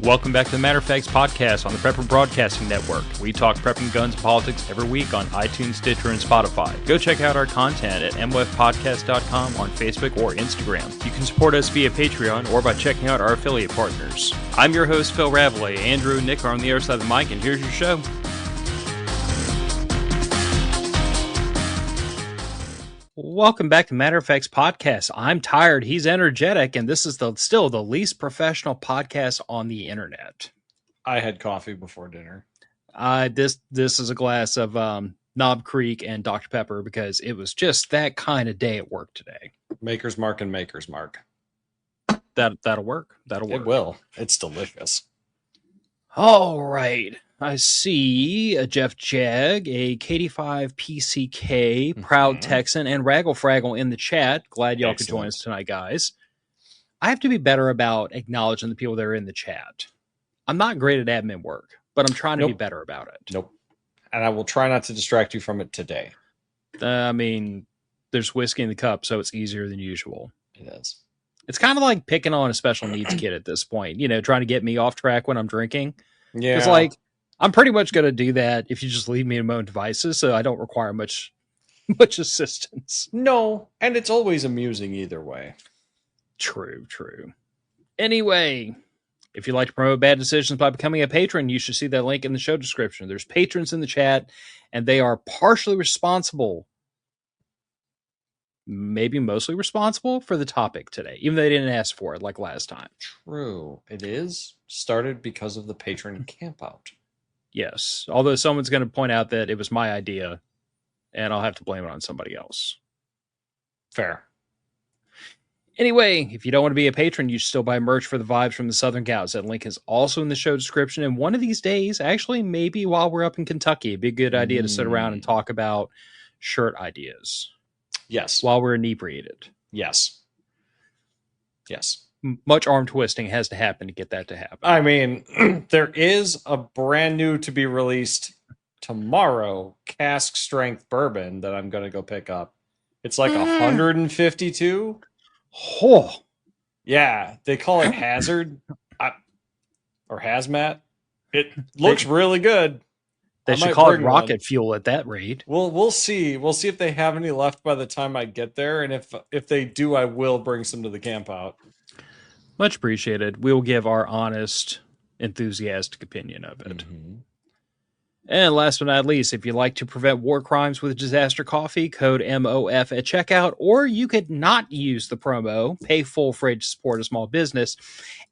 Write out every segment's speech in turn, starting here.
Welcome back to the Matter of Facts podcast on the Prepper Broadcasting Network. We talk prepping, guns, and politics every week on iTunes, Stitcher, and Spotify. Go check out our content at mwfpodcast.com on Facebook or Instagram. You can support us via Patreon or by checking out our affiliate partners. I'm your host, Phil Rabalais. Andrew and Nick are on the other side of the mic, and here's your show. Welcome back to Matter of Facts podcast. I'm tired, he's energetic, and this is still the least professional podcast on the internet. I had coffee before dinner. This is a glass of Knob Creek and Dr. Pepper because it was just that kind of day at work today. Maker's Mark and Maker's Mark. That'll work. That'll work. It will. It's delicious. All right. I see a Jeff Jag, a KD5 PCK, Proud Texan, and Raggle Fraggle in the chat. Glad y'all could join us tonight, guys. I have to be better about acknowledging the people that are in the chat. I'm not great at admin work, but I'm trying to be better about it. Nope. And I will try not to distract you from it today. I mean, there's whiskey in the cup, so it's easier than usual. It is. It's kind of like picking on a special needs kid at this point, you know, trying to get me off track when I'm drinking. Yeah. It's like, I'm pretty much going to do that if you just leave me to my own devices, so I don't require much assistance. No, and it's always amusing either way. True. Anyway, if you'd like to promote bad decisions by becoming a patron, you should see that link in the show description. There's patrons in the chat, and they are partially responsible, maybe mostly responsible for the topic today, even though they didn't ask for it like last time. True. It is started because of the patron campout. Yes, although someone's going to point out that it was my idea, and I'll have to blame it on somebody else. Fair. Anyway, if you don't want to be a patron, you should still buy merch for the Vibes from the Southern Gals. That link is also in the show description. And one of these days, actually, maybe while we're up in Kentucky, it'd be a good idea to sit around and talk about shirt ideas. Yes. While we're inebriated. Yes. Much arm twisting has to happen to get that to happen. I mean, there is a brand new to be released tomorrow cask strength bourbon that I'm going to go pick up. It's like 152. Oh. Yeah, they call it Hazard or Hazmat. It looks really good. They should call it rocket fuel at that rate. We'll see. We'll see if they have any left by the time I get there, and if they do, I will bring some to the camp out. Much appreciated. We will give our honest, enthusiastic opinion of it. Mm-hmm. And last but not least, if you'd like to prevent war crimes with Disaster Coffee, code MOF at checkout, or you could not use the promo, pay full freight to support a small business,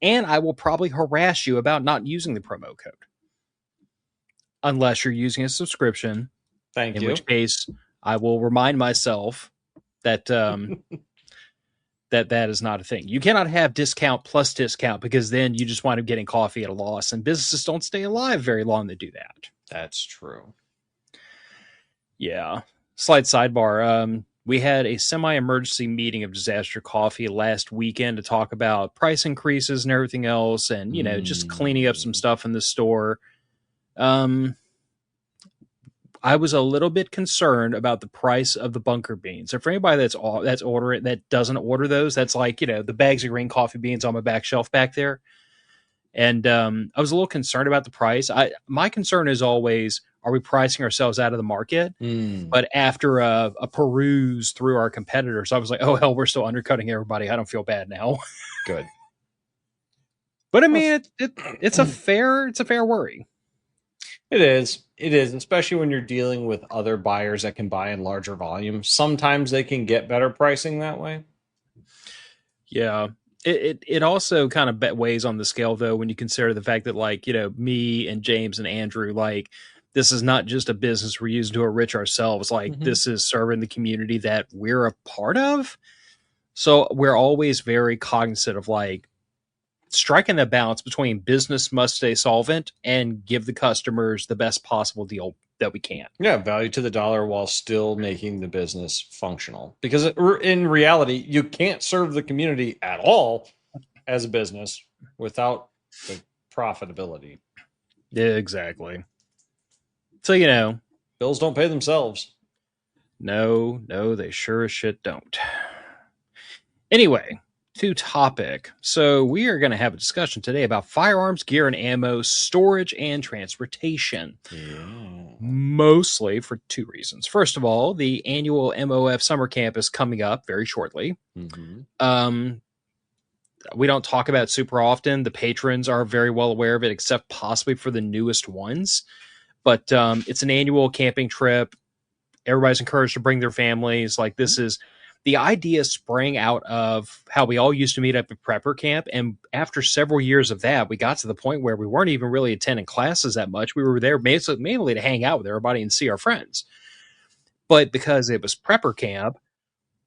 and I will probably harass you about not using the promo code. Unless you're using a subscription. Thank you. In which case, I will remind myself that that is not a thing. You cannot have discount plus discount because then you just wind up getting coffee at a loss, and businesses don't stay alive very long to do that. That's true. Yeah. Slight sidebar. We had a semi-emergency meeting of Disaster Coffee last weekend to talk about price increases and everything else, and you know, just cleaning up some stuff in the store. I was a little bit concerned about the price of the bunker beans. So for anybody that's ordering that doesn't order those, that's like, you know, the bags of green coffee beans on my back shelf back there. And I was a little concerned about the price. My concern is always, are we pricing ourselves out of the market? But after a peruse through our competitors, I was like, oh hell, we're still undercutting everybody. I don't feel bad now. Good. But I mean, it's a fair worry. It is, especially when you're dealing with other buyers that can buy in larger volumes. Sometimes they can get better pricing that way. Yeah. It also kind of weighs on the scale, though, when you consider the fact that, like, you know, me and James and Andrew, like, this is not just a business we're using to enrich ourselves. Like, this is serving the community that we're a part of. So we're always very cognizant of, like, striking the balance between business must stay solvent and give the customers the best possible deal that we can. Yeah, value to the dollar while still making the business functional. Because in reality, you can't serve the community at all as a business without the profitability. Yeah, exactly. So, you know. Bills don't pay themselves. No, they sure as shit don't. Anyway, to topic. So we are going to have a discussion today about firearms, gear, and ammo storage and transportation. Yeah. Mostly for two reasons. First of all, the annual MOF summer camp is coming up very shortly. Mm-hmm. We don't talk about it super often. The patrons are very well aware of it, except possibly for the newest ones. But it's an annual camping trip. Everybody's encouraged to bring their families. Like, this is the idea sprang out of how we all used to meet up at prepper camp. And after several years of that, we got to the point where we weren't even really attending classes that much. We were there mainly to hang out with everybody and see our friends. But because it was prepper camp,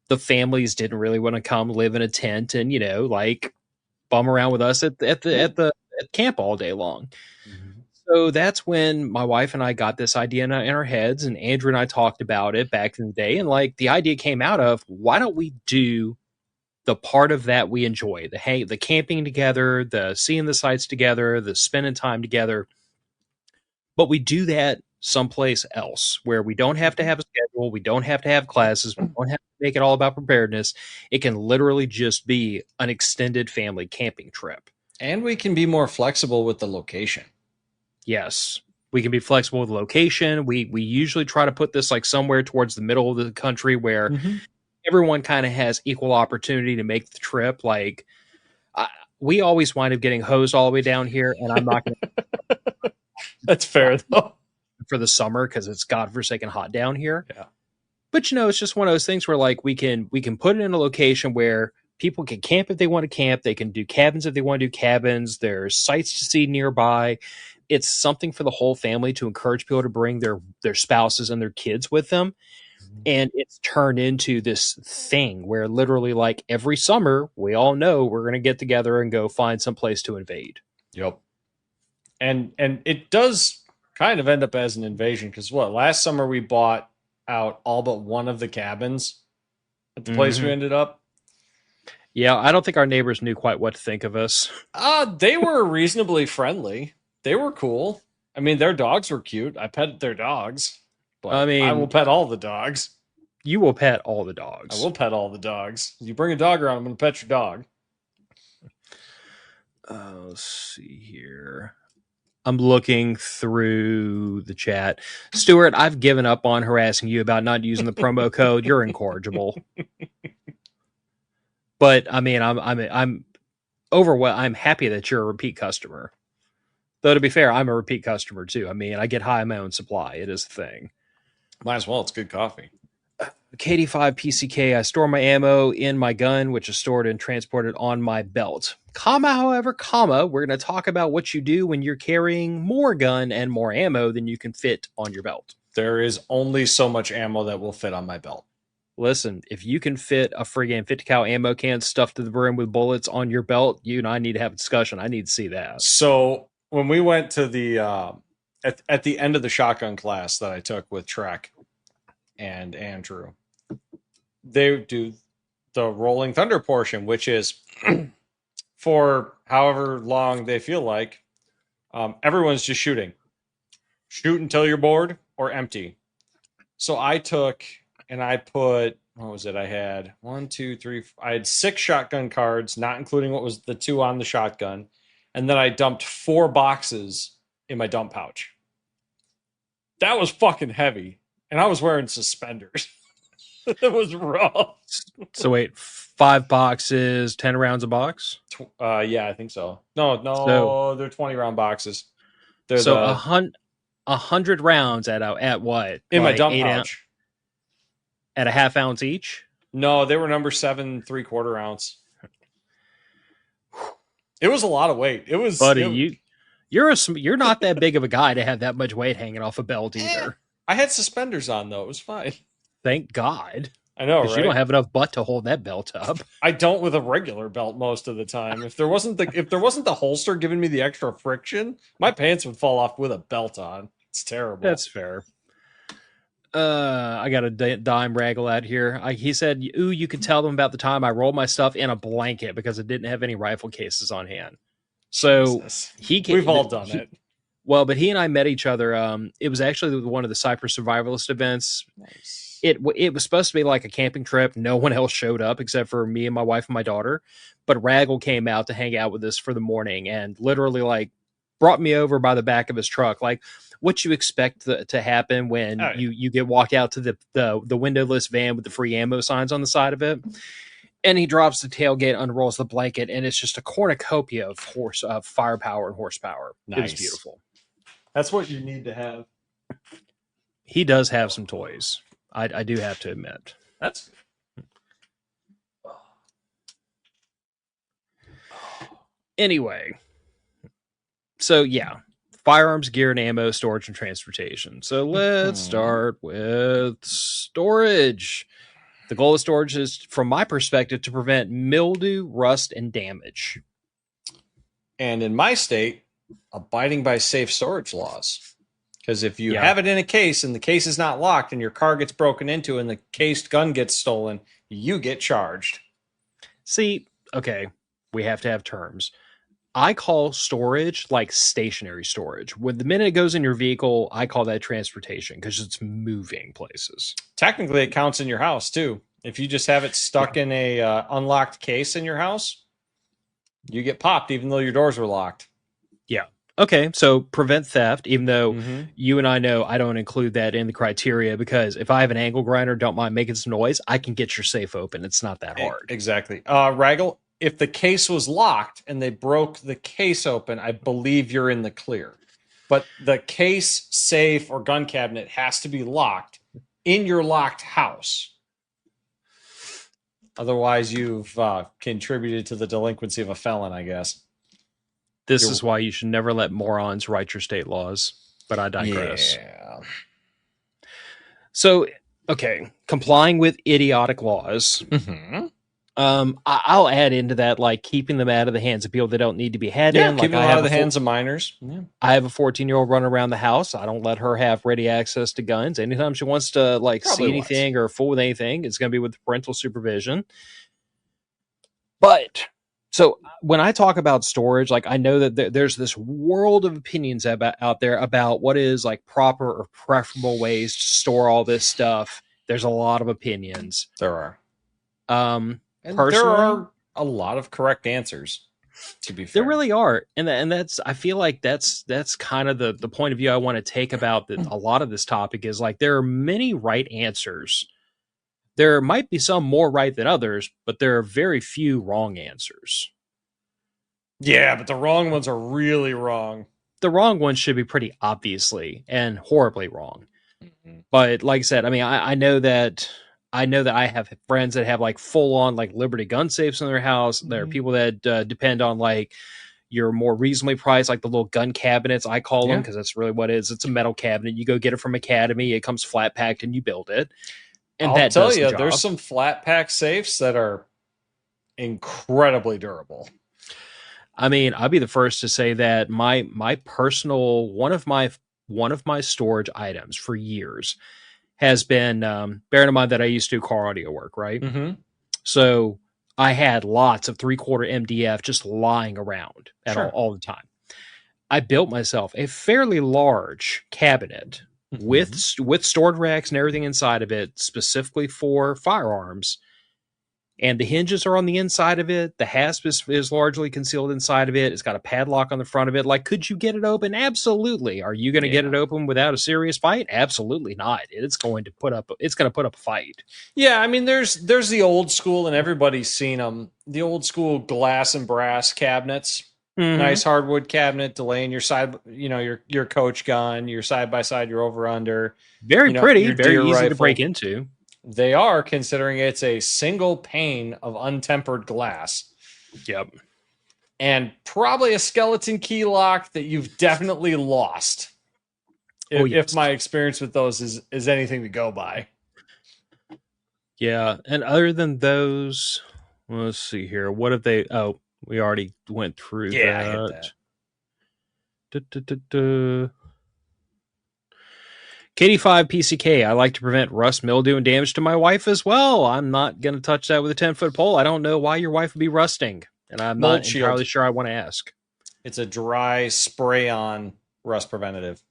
the families didn't really want to come live in a tent and, like, bum around with us at camp all day long. Mm-hmm. So that's when my wife and I got this idea in our heads, and Andrew and I talked about it back in the day. And like, the idea came out of, why don't we do the part of that we enjoy, the camping together, the seeing the sights together, the spending time together, but we do that someplace else where we don't have to have a schedule, we don't have to have classes, we don't have to make it all about preparedness. It can literally just be an extended family camping trip. And we can be more flexible with the location. Yes, we can be flexible with location. We usually try to put this like somewhere towards the middle of the country where everyone kind of has equal opportunity to make the trip. Like, we always wind up getting hosed all the way down here, and I'm not going to. That's fair though. For the summer, because it's godforsaken hot down here. Yeah. But it's just one of those things where like we can put it in a location where people can camp if they want to camp. They can do cabins if they want to do cabins. There's sites to see nearby. It's something for the whole family to encourage people to bring their spouses and their kids with them. And it's turned into this thing where literally, like, every summer, we all know we're going to get together and go find some place to invade. Yep. And it does kind of end up as an invasion, because last summer we bought out all but one of the cabins at the place we ended up. Yeah, I don't think our neighbors knew quite what to think of us. They were reasonably friendly. They were cool. I mean, their dogs were cute. I petted their dogs. But I mean, I will pet all the dogs. You will pet all the dogs. I will pet all the dogs. You bring a dog around, I'm going to pet your dog. Let's see here. I'm looking through the chat. Stuart, I've given up on harassing you about not using the promo code. You're incorrigible. But I mean, I'm overwhelmed. I'm happy that you're a repeat customer. Though, to be fair, I'm a repeat customer too. I mean, I get high on my own supply. It is a thing. Might as well. It's good coffee. KD5 PCK. I store my ammo in my gun, which is stored and transported on my belt. However, we're going to talk about what you do when you're carrying more gun and more ammo than you can fit on your belt. There is only so much ammo that will fit on my belt. Listen, if you can fit a friggin' 50 cal ammo can stuffed to the brim with bullets on your belt, you and I need to have a discussion. I need to see that. So when we went to the at the end of the shotgun class that I took with Trek and Andrew, they do the Rolling Thunder portion, which is for however long they feel like. Everyone's just shooting. Shoot until you're bored or empty. So I took and I put, what was it? I had 1, 2, 3, I had 6 shotgun cards, not including what was the 2 on the shotgun. And then I dumped 4 boxes in my dump pouch. That was fucking heavy. And I was wearing suspenders. It was rough. So wait, 5 boxes, 10 rounds a box? Yeah, I think so. No, they're 20 round boxes. They're so 100 rounds at what? In my dump pouch. At a half ounce each? No, they were number 7 3/4 ounce. It was a lot of weight. It was, buddy. You're not that big of a guy to have that much weight hanging off a belt either. I had suspenders on though. It was fine. Thank God. I know, right? You don't have enough butt to hold that belt up. I don't with a regular belt most of the time. If there wasn't the holster giving me the extra friction, my pants would fall off with a belt on. It's terrible. That's fair. I got a dime raggle out here. He said, "Ooh, you could tell them about the time I rolled my stuff in a blanket because it didn't have any rifle cases on hand." So Jesus. we've all done it. Well, but he and I met each other. It was actually one of the Cypress Survivalist events. Nice. it was supposed to be like a camping trip. No one else showed up except for me and my wife and my daughter. But Raggle came out to hang out with us for the morning and literally like brought me over by the back of his truck. Like what you expect to happen when Oh, yeah. you get walk out to the windowless van with the free ammo signs on the side of it. And he drops the tailgate, unrolls the blanket, and it's just a cornucopia of firepower and horsepower. Nice. It was beautiful. That's what you need to have. He does have some toys. I do have to admit. That's anyway. So yeah, firearms, gear, and ammo, storage, and transportation. So let's start with storage. The goal of storage is, from my perspective, to prevent mildew, rust, and damage. And in my state, abiding by safe storage laws. Because if you have it in a case and the case is not locked and your car gets broken into and the cased gun gets stolen, you get charged. See, okay, we have to have terms. I call storage like stationary storage. When the minute it goes in your vehicle, I call that transportation because it's moving places. Technically, it counts in your house too. If you just have it stuck in a unlocked case in your house, you get popped even though your doors were locked. Yeah. Okay, so prevent theft, even though you and I know I don't include that in the criteria, because if I have an angle grinder, don't mind making some noise, I can get your safe open. It's not that hard. Exactly. Raggle, if the case was locked and they broke the case open, I believe you're in the clear. But the case, safe, or gun cabinet has to be locked in your locked house. Otherwise, you've contributed to the delinquency of a felon, I guess. This is why you should never let morons write your state laws. But I digress. Yeah. So, okay, complying with idiotic laws. Mm-hmm. I'll add into that, like keeping them out of the hands of people that don't need to be had in. Keeping them out of the hands of minors. Yeah. I have a 14-year-old running around the house. I don't let her have ready access to guns. Anytime she wants to see anything or fool with anything, it's going to be with parental supervision. But so when I talk about storage, like I know that there's this world of opinions out there about what is like proper or preferable ways to store all this stuff. There's a lot of opinions. There are. And there are a lot of correct answers, to be fair. There really are. And that's, I feel like that's kind of the point of view I want to take about a lot of this topic is like, there are many right answers. There might be some more right than others, but there are very few wrong answers. Yeah, but the wrong ones are really wrong. The wrong ones should be pretty obviously and horribly wrong. Mm-hmm. But like I said, I mean, I know that I have friends that have like full on like Liberty gun safes in their house. There are people that depend on like your more reasonably priced, like the little gun cabinets, I call them, because that's really what it is. It's a metal cabinet. You go get it from Academy. It comes flat packed and you build it. And I'll tell you, there's some flat pack safes that are incredibly durable. I mean, I'll be the first to say that my personal one of my storage items for years has been, bearing in mind that I used to do car audio work, right? Mm-hmm. So I had lots of 3/4 MDF just lying around all the time. I built myself a fairly large cabinet with stored racks and everything inside of it, specifically for firearms. And the hinges are on the inside of it. The hasp is largely concealed inside of it. It's got a padlock on the front of it. Like, could you get it open? Absolutely. Are you going to get it open without a serious fight? Absolutely not. It's going to put up a fight. Yeah, I mean, there's the old school, and everybody's seen them. The old school glass and brass cabinets. Mm-hmm. Nice hardwood cabinet, delaying your side, your coach gun, your side by side, your over under. Very pretty, very easy to break into. They are, considering it's a single pane of untempered glass. Yep. And probably a skeleton key lock that you've definitely lost. If my experience with those is anything to go by. Yeah. And other than those, let's see here. What have they? Oh, we already went through that. I hit that. KD5 PCK, I like to prevent rust, mildew, and damage to my wife as well. I'm not going to touch that with a 10-foot pole. I don't know why your wife would be rusting, and I'm not entirely sure I want to ask. It's a dry spray-on rust preventative.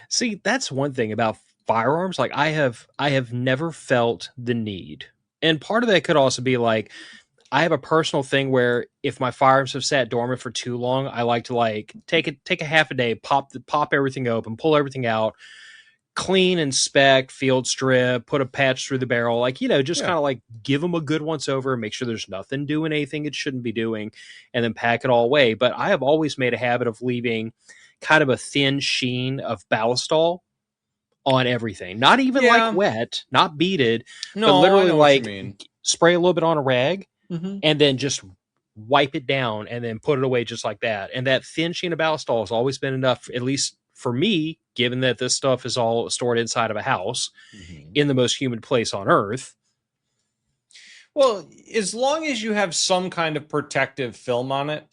See, that's one thing about firearms, like I have never felt the need. And part of that could also be like I have a personal thing where if my firearms have sat dormant for too long, I like to like take a half a day, pop everything open, pull everything out, clean, inspect, field strip, put a patch through the barrel, like, just Yeah. kind of like give them a good once over, make sure there's nothing doing anything it shouldn't be doing, and then pack it all away. But I have always made a habit of leaving kind of a thin sheen of ballistol on everything. Not even like Yeah. wet, not beaded, but No, I literally know what you like mean. spray a little bit on a rag Mm-hmm. and then just wipe it down and then put it away just like that. And that thin sheen of ballistol has always been enough, at least for me, given that this stuff is all stored inside of a house Mm-hmm. in the most humid place on earth. Well, as long as you have some kind of protective film on it,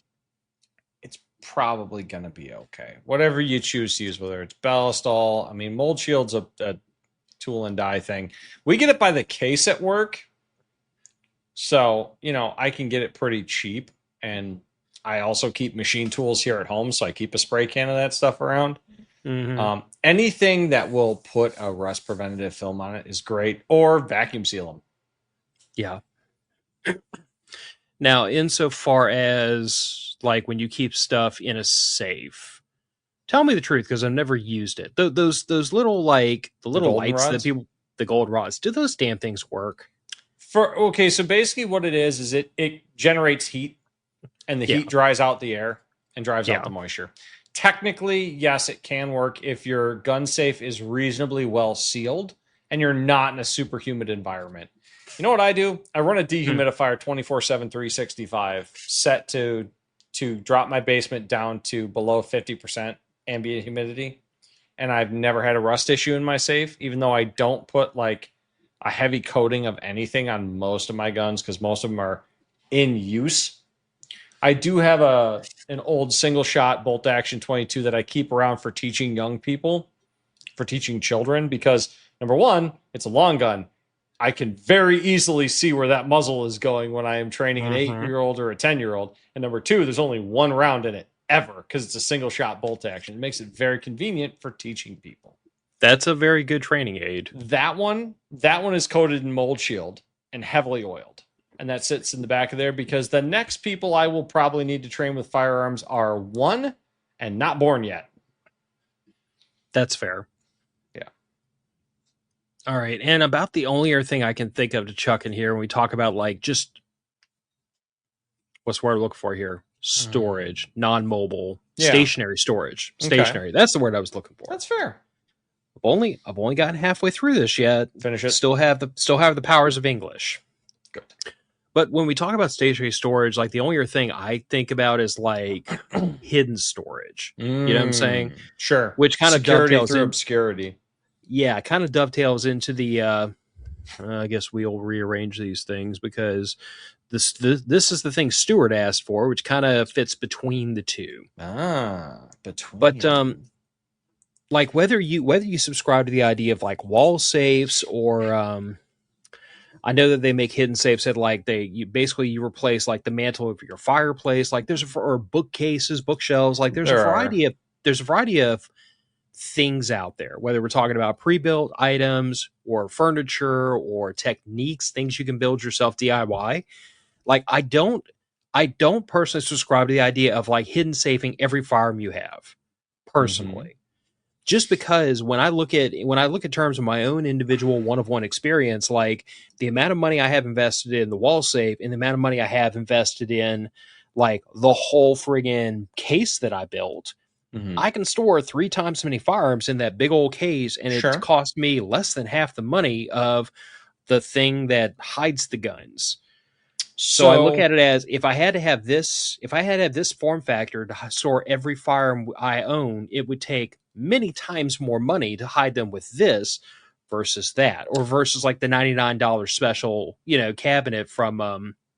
it's probably going to be okay. Whatever you choose to use, whether it's Ballistol, I mean, Mold Shield's a tool and die thing. We get it by the case at work. So, I can get it pretty cheap. And I also keep machine tools here at home. So I keep a spray can of that stuff around. Mm-hmm. Anything that will put a rust preventative film on it is great, or vacuum seal them. Yeah. Now, insofar as like when you keep stuff in a safe, tell me the truth because I've never used it. Those little like the The little golden lights that rods. people, the gold rods, do those damn things work? Okay, so basically what it is it generates heat, and the Yeah. heat dries out the air and drives out Yeah. the moisture. Technically, yes, it can work if your gun safe is reasonably well sealed and you're not in a super humid environment. You know what I do? I run a Hmm. dehumidifier 24/7 365 set to drop my basement down to below 50% ambient humidity, and I've never had a rust issue in my safe, even though I don't put like a heavy coating of anything on most of my guns because most of them are in use. I do have an old single shot bolt action 22 that I keep around for teaching young people, for teaching children, because number one, it's a long gun. I can very easily see where that muzzle is going when I am training an Mm-hmm. 8-year-old or a 10-year-old. And number two, there's only one round in it ever because it's a single shot bolt action. It makes it very convenient for teaching people. That's a very good training aid. That one is coated in mold shield and heavily oiled. And that sits in the back of there because the next people I will probably need to train with firearms are one and not born yet. That's fair. Yeah. All right. And about the only other thing I can think of to chuck in here when we talk about like just what's the word I'm looking for here? Storage, non-mobile, Yeah. stationary storage. Okay. Stationary. That's the word I was looking for. That's fair. I've only gotten halfway through this yet. Finish it. Still have the powers of English. Good. But when we talk about stationary storage, like the only other thing I think about is like hidden storage. You know what I'm saying? Sure. Which kind of Security dovetails through in. obscurity. Yeah, kind of dovetails into the. I guess we'll rearrange these things because this is the thing Stuart asked for, which kind of fits between the two. Between. But like whether you subscribe to the idea of like wall safes or I know that they make hidden safes that like you replace like the mantle of your fireplace, like or bookcases, bookshelves, like there's a variety of things out there, whether we're talking about pre-built items or furniture or techniques, things you can build yourself DIY. Like I don't personally subscribe to the idea of like hidden safing every firearm you have personally. Just because when I look at terms of my own individual one-of-one experience, like the amount of money I have invested in the wall safe and the amount of money I have invested in like the whole friggin' case that I built, I can store 3 times as many firearms in that big old case, and it Sure. cost me less than half the money of the thing that hides the guns. So I look at it as if I had to have this form factor to store every firearm I own, it would take many times more money to hide them with this versus that, or versus like the $99 special, cabinet from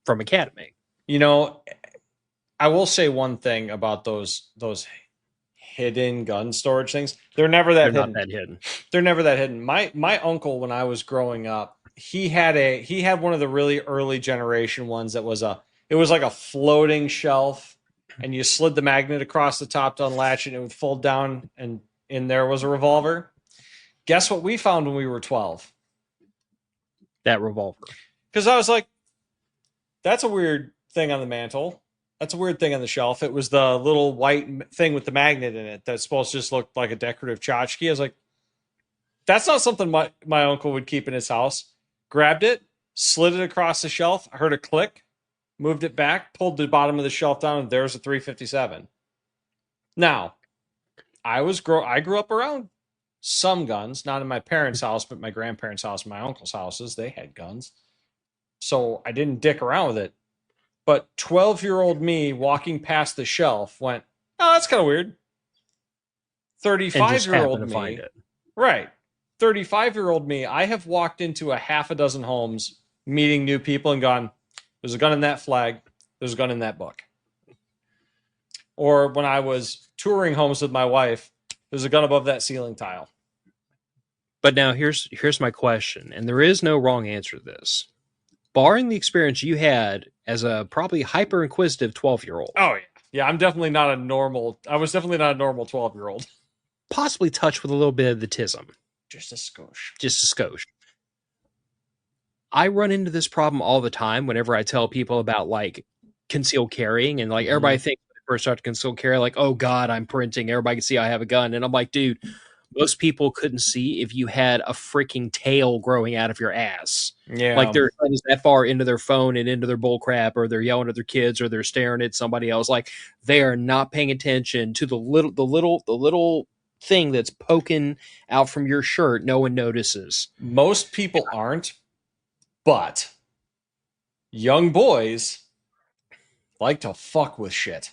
Academy. I will say one thing about those hidden gun storage things. They're never that They're not hidden. that hidden. They're never that hidden. My uncle, when I was growing up, he had one of the really early generation ones that was like a floating shelf, and you slid the magnet across the top to unlatch it, and it would fold down, and in there was a revolver. Guess what we found when we were 12? That revolver. Because I was like, that's a weird thing on the mantle. That's a weird thing on the shelf. It was the little white thing with the magnet in it that's supposed to just look like a decorative tchotchke. I was like, that's not something my uncle would keep in his house. Grabbed it, slid it across the shelf. I heard a click, moved it back, pulled the bottom of the shelf down, and there's a 357. Now, I grew up around some guns, not in my parents' house, but my grandparents' house, my uncle's houses. They had guns. So I didn't dick around with it. But 12-year-old me walking past the shelf went, oh, that's kind of weird. 35-year-old me. Find it. Right. 35-year-old me, I have walked into a half a dozen homes meeting new people and gone, there's a gun in that flag. There's a gun in that book. Or when I was touring homes with my wife, there's a gun above that ceiling tile. But now here's my question, and there is no wrong answer to this. Barring the experience you had as a probably hyper inquisitive 12-year-old. Oh yeah. Yeah, I was definitely not a normal 12-year-old. Possibly touched with a little bit of the tism. Just a skosh. Just a skosh. I run into this problem all the time whenever I tell people about like concealed carrying, and like everybody thinks when they first start to concealed carry, like, oh God, I'm printing. Everybody can see I have a gun. And I'm like, dude, most people couldn't see if you had a freaking tail growing out of your ass. Yeah. Like they're that far into their phone and into their bull crap, or they're yelling at their kids, or they're staring at somebody else. Like they are not paying attention to the little thing that's poking out from your shirt. No one notices. Most people aren't, but young boys like to fuck with shit.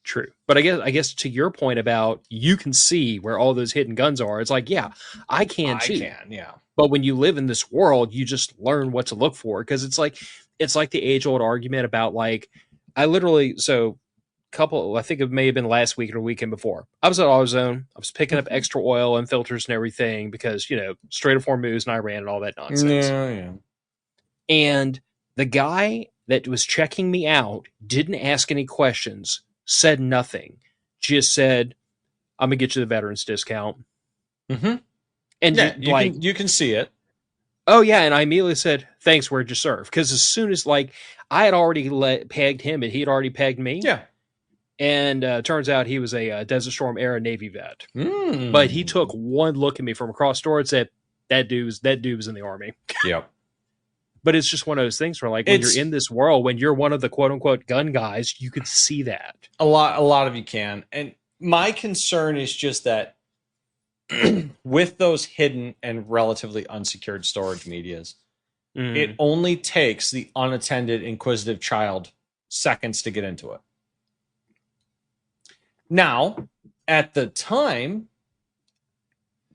True. But I guess to your point about you can see where all those hidden guns are, it's like, yeah, I can too. Yeah. But when you live in this world, you just learn what to look for. Because it's like the age-old argument about like, I think it may have been last week or the weekend before. I was at AutoZone. I was picking up extra oil and filters and everything because, Strait of Hormuz and Iran and all that nonsense. Yeah. And the guy that was checking me out didn't ask any questions, said nothing, just said, I'm going to get you the veterans discount. Mm-hmm. And yeah, you can see it. Oh, yeah. And I immediately said, thanks, where'd you serve? Because as soon as I had already pegged him and he had already pegged me. Yeah. And turns out he was a Desert Storm era Navy vet. But he took one look at me from across the door and said, that dude was in the Army. Yep. But it's just one of those things where, like, when you're in this world, when you're one of the quote-unquote gun guys, you could see that. A lot of you can. And my concern is just that with those hidden and relatively unsecured storage medias, it only takes the unattended, inquisitive child seconds to get into it. Now, at the time,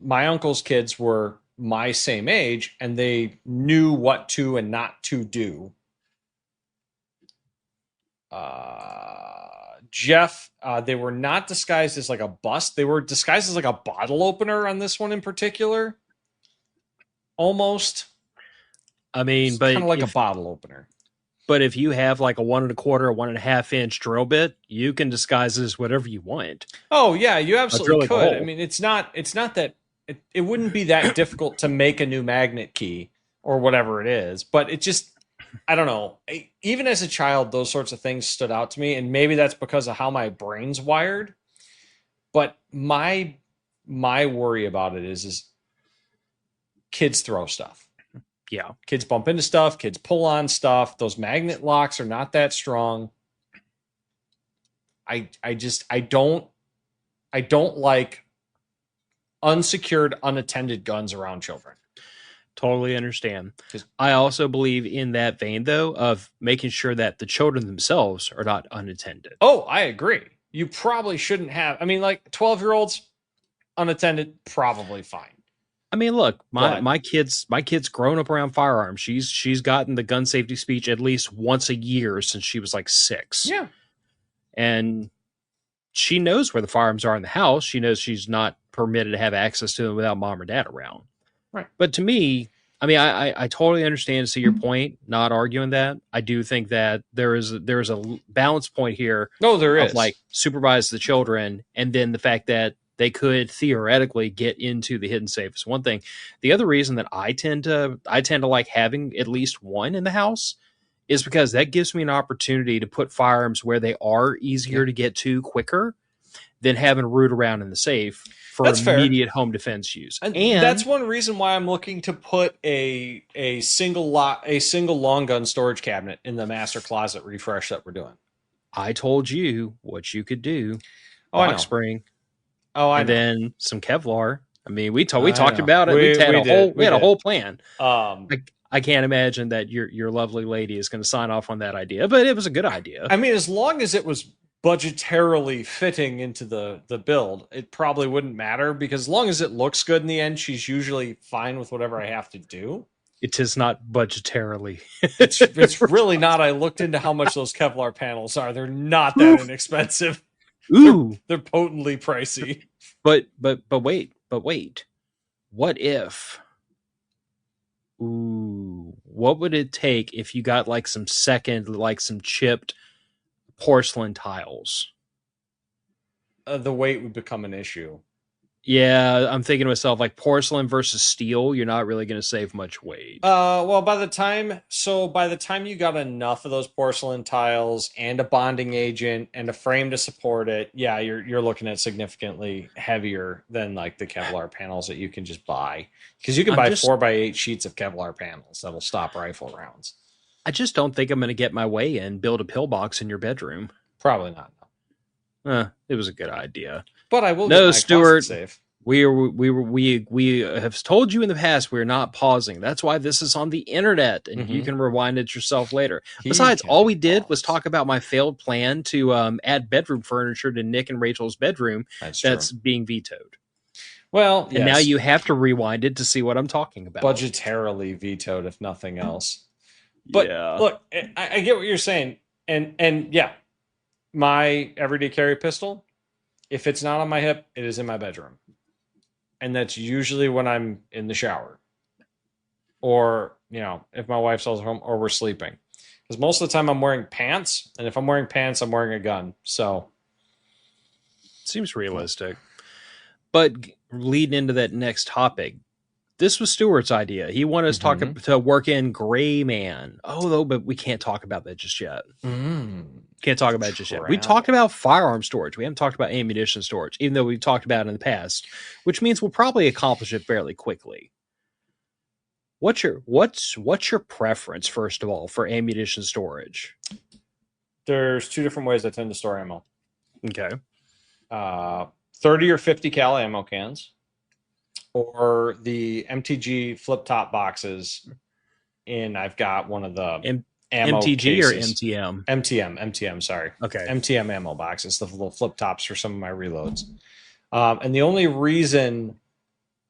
my uncle's kids were my same age, and they knew what to and not to do. Jeff, they were not disguised as like a bust. They were disguised as like a bottle opener on this one in particular. Almost. I mean, it's but kind of like a bottle opener. But if you have like a 1 1/4 or 1.5 inch drill bit, you can disguise it as whatever you want. Oh yeah, you absolutely could. I mean, it's not that it wouldn't be that difficult to make a new magnet key or whatever it is, but it just, I don't know. Even as a child, those sorts of things stood out to me, and maybe that's because of how my brain's wired. But my worry about it is kids throw stuff. Yeah. Kids bump into stuff, kids pull on stuff. Those magnet locks are not that strong. I don't like unsecured, unattended guns around children. Totally understand. I also believe in that vein, though, of making sure that the children themselves are not unattended. Oh, I agree. You probably shouldn't have. I mean, like 12-year-olds unattended, probably fine. I mean, look, my kid's grown up around firearms. She's gotten the gun safety speech at least once a year since she was like 6. Yeah. And she knows where the firearms are in the house. She knows she's not permitted to have access to them without mom or dad around. Right. But to me, I mean, I totally understand and see your point, not arguing that. I do think that there is a balance point here. No, there is. Like supervise the children, and then the fact that they could theoretically get into the hidden safe. Is one thing. The other reason that I tend to like having at least one in the house is because that gives me an opportunity to put firearms where they are Yeah, easier to get to quicker than having to root around in the safe for that's fair. immediate home defense use. And that's And one reason why I'm looking to put a single long gun storage cabinet in the master closet refresh that we're doing. I told you what you could do: Oh, I box know. spring, Oh, I and know. then some Kevlar. I mean, we I talked know. about it. We did. We We had a did. whole plan. Um, I can't imagine that your lovely lady is going to sign off on that idea, but it was a good idea. I mean, as long as it was budgetarily fitting into the build, it probably wouldn't matter because as long as it looks good in the end, she's usually fine with whatever I have to do. It is not budgetarily. It's really not. I looked into how much those Kevlar panels are. They're not that Oof. inexpensive. They're Ooh, they're potently pricey. but wait. What if? Ooh, what would it take if you got like some chipped porcelain tiles? The weight would become an issue. Yeah, I'm thinking to myself, like porcelain versus steel, you're not really going to save much weight. Well, by the time you got enough of those porcelain tiles and a bonding agent and a frame to support it, yeah, you're looking at significantly heavier than like the Kevlar panels that you can just buy because you can I'm buy just 4x8 sheets of Kevlar panels that'll stop rifle rounds. I just don't think I'm going to get my way in, build a pillbox in your bedroom. Probably not, no. It was a good idea. But I will get No, my closet Stuart, safe. we have told you in the past we're not pausing. That's why this is on the internet, and you Mhm. can rewind it yourself later. He Besides, can all be we did was paused. talk about my failed plan to add bedroom furniture to Nick and Rachel's bedroom That's true. that's being vetoed. Well, And now yes, you have to rewind it to see what I'm talking about. budgetarily vetoed if nothing else. But Yeah. look, I get what you're saying, and yeah, my everyday carry pistol, if it's not on my hip, it is in my bedroom, and that's usually when I'm in the shower, or if my wife's also home, or we're sleeping, because most of the time I'm wearing pants, and if I'm wearing pants, I'm wearing a gun. So Seems realistic. But leading into that next topic, this was Stuart's idea. He wanted us Mhm. to work in Gray Man. Oh, though, but we can't talk about that just yet. Can't talk about it just yet. We talked Travel. about firearm storage. We haven't talked about ammunition storage, even though we've talked about it in the past, which means we'll probably accomplish it fairly quickly. What's your preference, first of all, for ammunition storage? There's two different ways I tend to store ammo. Okay. Uh, 30 or 50 cal ammo cans, or the MTG flip top boxes. I've got one of the M- ammo MTG or cases. MTM? MTM, sorry. Okay. MTM ammo boxes, the little flip tops for some of my reloads. And the only reason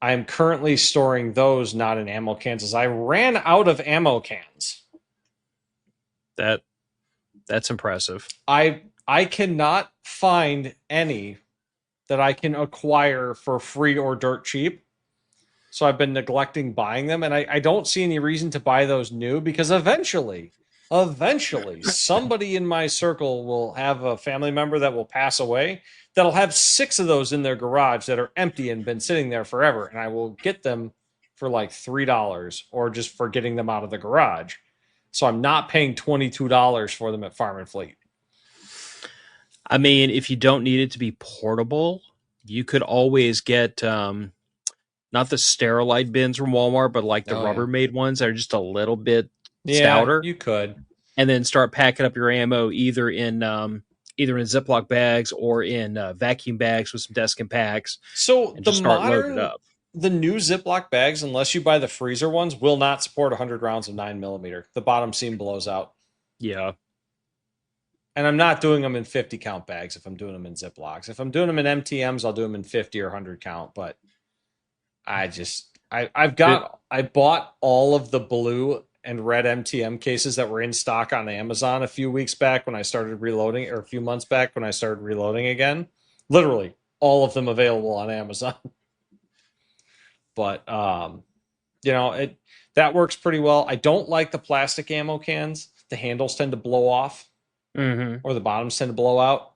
I'm currently storing those not in ammo cans is I ran out of ammo cans. That's impressive. I cannot find any that I can acquire for free or dirt cheap. So I've been neglecting buying them, and I don't see any reason to buy those new because eventually, somebody in my circle will have a family member that will pass away that'll have 6 of those in their garage that are empty and been sitting there forever, and I will get them for like $3 or just for getting them out of the garage. So I'm not paying $22 for them at Farm and Fleet. I mean, if you don't need it to be portable, you could always get not the Sterilite bins from Walmart, but like the Oh yeah. Rubbermaid ones that are just a little bit Yeah, stouter, you could. and then start packing up your ammo either in Ziploc bags or in vacuum bags with some desk and packs, So and just start loading it up. the new Ziploc bags, unless you buy the freezer ones, will not support 100 rounds of 9mm. The bottom seam blows out. Yeah, And I'm not doing them in 50 count bags if I'm doing them in Ziplocs. If I'm doing them in MTMs, I'll do them in 50 or 100 count. But It- I bought all of the blue and red MTM cases that were in stock on Amazon a few weeks back when I started reloading, or a few months back when I started reloading again. Literally all of them available on Amazon. But it that works pretty well. I don't like the plastic ammo cans. The handles tend to blow off, mhm. or the bottoms tend to blow out.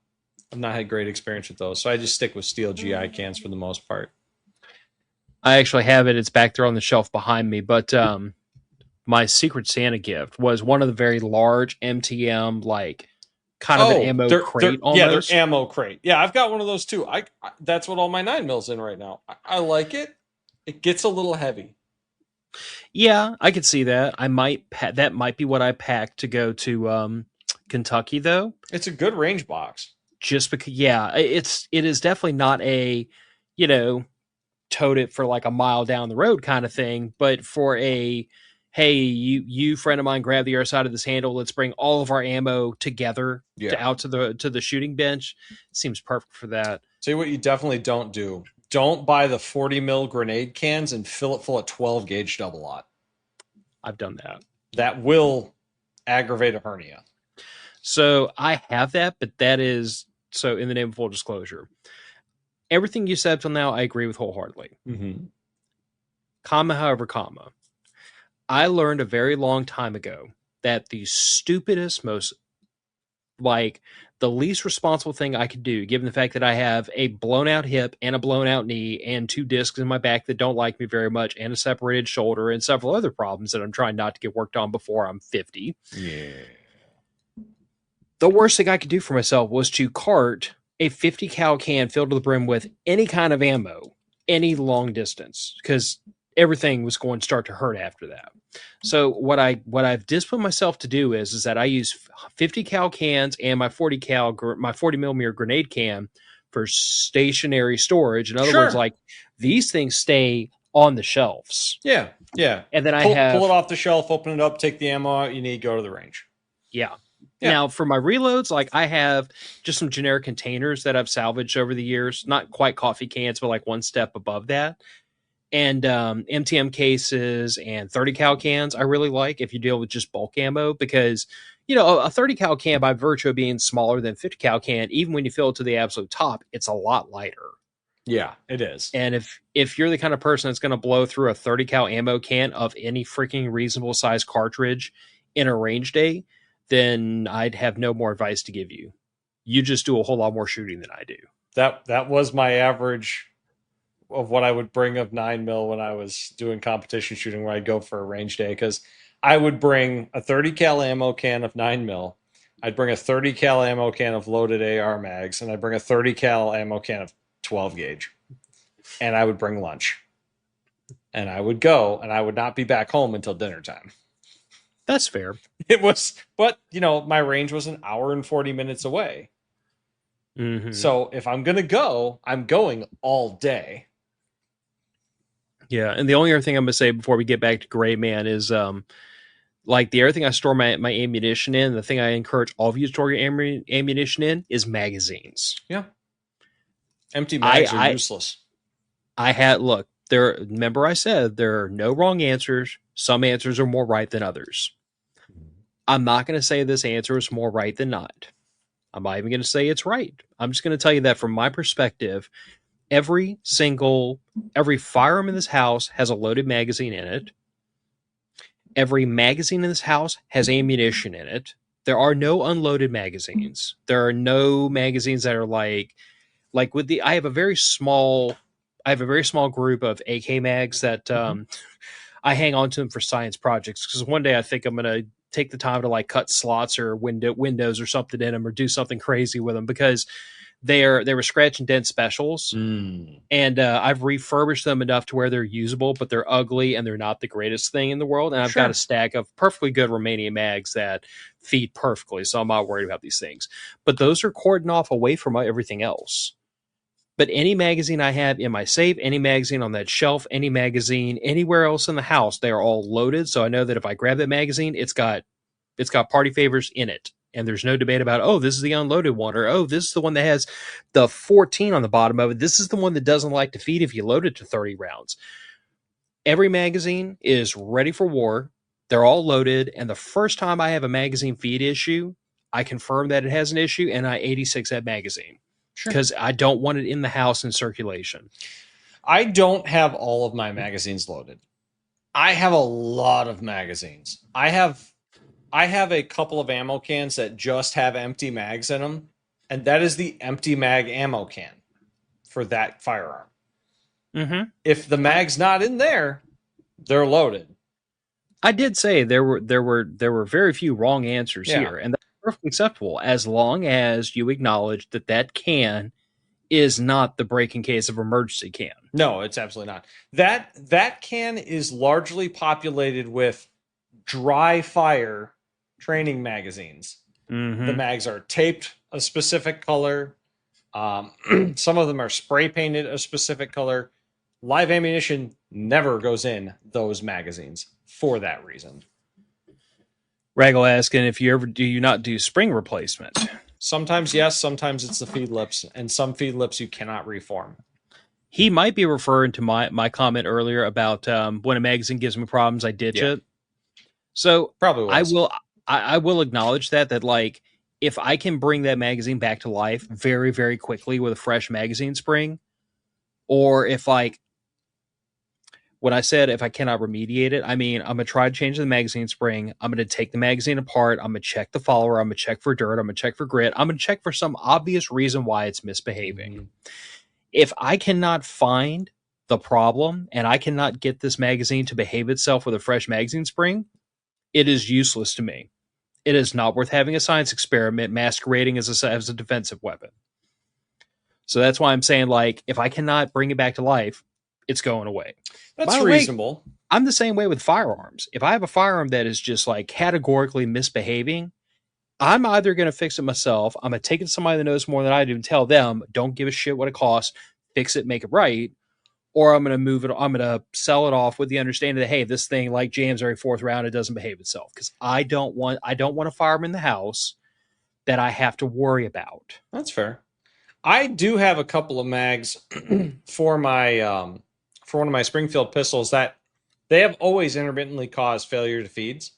I've not had great experience with those, so I just stick with steel GI cans for the most part. I actually have it. It's back there on the shelf behind me. But my Secret Santa gift was one of the very large MTM, like kind of an Oh, ammo crate they're almost. ammo crate. Yeah, I've got one of those too. That's what all my 9 mils in right now. I like it. It gets a little heavy. Yeah, I could see that. That might be what I packed to go to Kentucky though. It's a good range box. Just because, yeah, it is definitely not a, you know, tote it for like a mile down the road kind of thing, but for a, hey, you friend of mine, grab the other side of this handle. Let's bring all of our ammo together to Yeah. out to the shooting bench. Seems perfect for that. See what you definitely don't do. Don't buy the 40 mil grenade cans and fill it full of 12 gauge double aught. I've done that. That will aggravate a hernia. So I have that, but that is so in the name of full disclosure. Everything you said till now, I agree with wholeheartedly. Mm-hmm. Comma, however, comma. I learned a very long time ago that the stupidest, most like the least responsible thing I could do, given the fact that I have a blown out hip and a blown out knee and two discs in my back that don't like me very much and a separated shoulder and several other problems that I'm trying not to get worked on before I'm 50. Yeah. The worst thing I could do for myself was to cart a 50 cal can filled to the brim with any kind of ammo, any long distance, because everything was going to start to hurt after that. So what I've disciplined myself to do is that I use 50 cal cans and my 40 millimeter grenade can for stationary storage. In other words, Sure. like these things stay on the shelves, Yeah. Yeah. and then I Pull it have off the shelf, open it up, take the ammo out you need, go to the range. yeah. Yeah. Now, for my reloads, like I have just some generic containers that I've salvaged over the years, not quite coffee cans, but like one step above that. And MTM cases and 30 cal cans, I really like if you deal with just bulk ammo because, you know, a 30 cal can, by virtue of being smaller than 50 cal can, even when you fill it to the absolute top, it's a lot lighter. Yeah, it is. And if you're the kind of person that's going to blow through a 30 cal ammo can of any freaking reasonable size cartridge in a range day, then I'd have no more advice to give you. You just do a whole lot more shooting than I do. That was my average of what I would bring of 9 mil when I was doing competition shooting, where I'd go for a range day, because I would bring a 30 cal ammo can of 9 mil. I'd bring a 30 cal ammo can of loaded AR mags, and I'd bring a 30 cal ammo can of 12 gauge. And I would bring lunch. And I would go, and I would not be back home until dinner time. That's fair. It was, but you know, my range was an hour and 40 minutes away. Mm-hmm. So if I'm going to go, I'm going all day. Yeah, and the only other thing I'm gonna say before we get back to Gray Man is like the other thing I store my ammunition in, the thing I encourage all of you to store your ammunition in is magazines. Yeah. Empty mags are I useless. I had look, there remember I said there are no wrong answers. Some answers are more right than others. I'm not gonna say this answer is more right than not. I'm not even gonna say it's right. I'm just gonna tell you that from my perspective, every firearm in this house has a loaded magazine in it. Every magazine in this house has ammunition in it. There are no unloaded magazines. There are no magazines that are like with the I have a very small group of AK mags that I hang on to them for science projects because one day I think I'm going to take the time to like cut slots or windows or something in them or do something crazy with them because they were scratch and dent specials, and I've refurbished them enough to where they're usable, but they're ugly and they're not the greatest thing in the world. And I've got a stack of perfectly good Romanian mags that feed perfectly, so I'm not worried about these things. But those are cordoned off away from everything else. But any magazine I have in my safe, any magazine on that shelf, any magazine anywhere else in the house, they are all loaded. So I know that if I grab that magazine, it's got party favors in it. And there's no debate about, oh, this is the unloaded one, or oh, this is the one that has the 14 on the bottom of it. This is the one that doesn't like to feed if you load it to 30 rounds. Every magazine is ready for war. They're all loaded. And the first time I have a magazine feed issue, I confirm that it has an issue and I 86 that magazine because I don't want it in the house in circulation. I don't have all of my magazines loaded. I have a lot of magazines. I have a couple of ammo cans that just have empty mags in them, and that is the empty mag ammo can for that firearm. Mm-hmm. If the mag's not in there, they're loaded. I did say there were very few wrong answers Yeah. here, and that's perfectly acceptable as long as you acknowledge that that can is not the break-in case of emergency can. No, it's absolutely not. That can is largely populated with dry fire training magazines. The Mm-hmm. mags are taped a specific color. Some of them are spray painted a specific color. Live ammunition never goes in those magazines for that reason. Raggle asking if you not do spring replacement. Sometimes yes, sometimes it's the feed lips, and some feed lips you cannot reform. He might be referring to my comment earlier about when a magazine gives me problems, I ditch it. So Probably was. I will acknowledge that like if I can bring that magazine back to life very, very quickly with a fresh magazine spring, or if like when I said if I cannot remediate it, I mean I'm gonna try to change the magazine spring. I'm gonna take the magazine apart. I'm gonna check the follower. I'm gonna check for dirt. I'm gonna check for grit. I'm gonna check for some obvious reason why it's misbehaving. Mm-hmm. If I cannot find the problem and I cannot get this magazine to behave itself with a fresh magazine spring, it is useless to me. It is not worth having a science experiment masquerading as a defensive weapon. So that's why I'm saying, like, if I cannot bring it back to life, it's going away. That's By the way, reasonable. I'm the same way with firearms. If I have a firearm that is just like categorically misbehaving, I'm either going to fix it myself. I'm going to take it to somebody that knows more than I do and tell them, don't give a shit what it costs, fix it, make it right. Or I'm going to move it. I'm going to sell it off with the understanding that, hey, this thing, like James every fourth round, it doesn't behave itself. Because I don't want a firearm in the house that I have to worry about. That's fair. I do have a couple of mags for my for one of my Springfield pistols that they have always intermittently caused failure to feeds.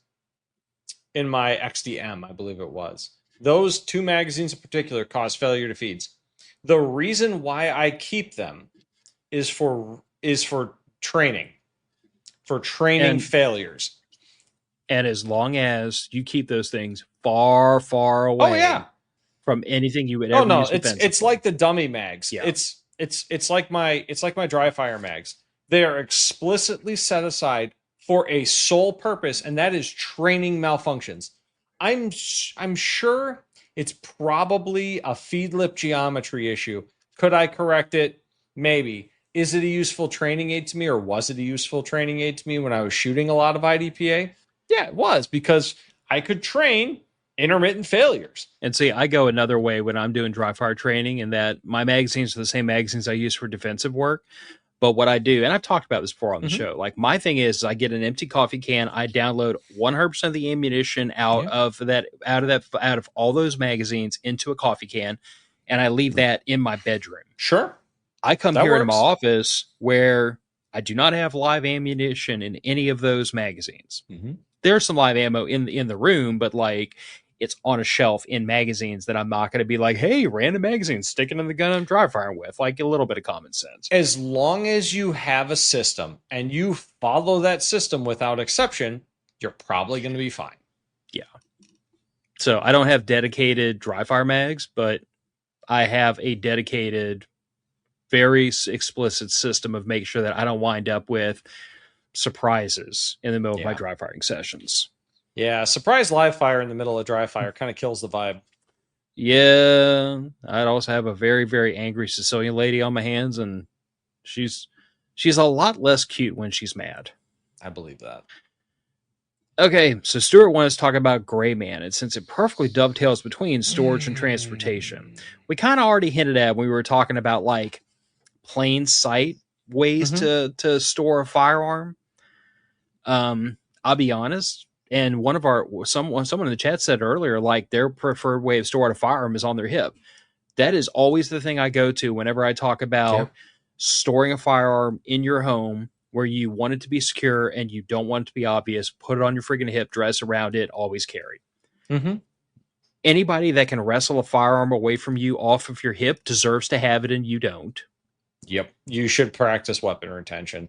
In my XDM, I believe it was. Those two magazines in particular caused failure to feeds. The reason why I keep them is for training, for training failures. And as long as you keep those things far, far away, oh yeah, from anything you would ever use defensively. It's like the dummy mags. Yeah. It's like my dry fire mags. They are explicitly set aside for a sole purpose, and that is training malfunctions. I'm sure it's probably a feed lip geometry issue. Could I correct it? Maybe. Is it a useful training aid to me, or was it a useful training aid to me when I was shooting a lot of IDPA? Yeah, it was, because I could train intermittent failures. And see, I go another way when I'm doing dry fire training, in that my magazines are the same magazines I use for defensive work. But what I do, and I've talked about this before on the show, like my thing is I get an empty coffee can, I download 100% of the ammunition out of all those magazines into a coffee can, and I leave that in my bedroom. Sure. I come here into my office where I do not have live ammunition in any of those magazines. There's some live ammo in the room, but like it's on a shelf in magazines that I'm not going to be like, hey, random magazine sticking in the gun I'm dry firing with. Like a little bit of common sense. As long as you have a system and you follow that system without exception, you're probably going to be fine. Yeah. So I don't have dedicated dry fire mags, but I have a dedicated, very explicit system of making sure that I don't wind up with surprises in the middle of my dry firing sessions. Yeah, surprise live fire in the middle of dry fire kind of kills the vibe. Yeah, I'd also have a very, very angry Sicilian lady on my hands, and she's a lot less cute when she's mad. I believe that. Okay, so Stuart wants to talk about Gray Man, and since it perfectly dovetails between storage and transportation, we kind of already hinted at when we were talking about like plain sight ways to store a firearm. I'll be honest. And someone in the chat said earlier, like their preferred way of storing a firearm is on their hip. That is always the thing I go to whenever I talk about storing a firearm in your home where you want it to be secure and you don't want it to be obvious. Put it on your freaking hip, dress around it, always carry. Anybody that can wrestle a firearm away from you off of your hip deserves to have it, and you don't. Yep. You should practice weapon retention.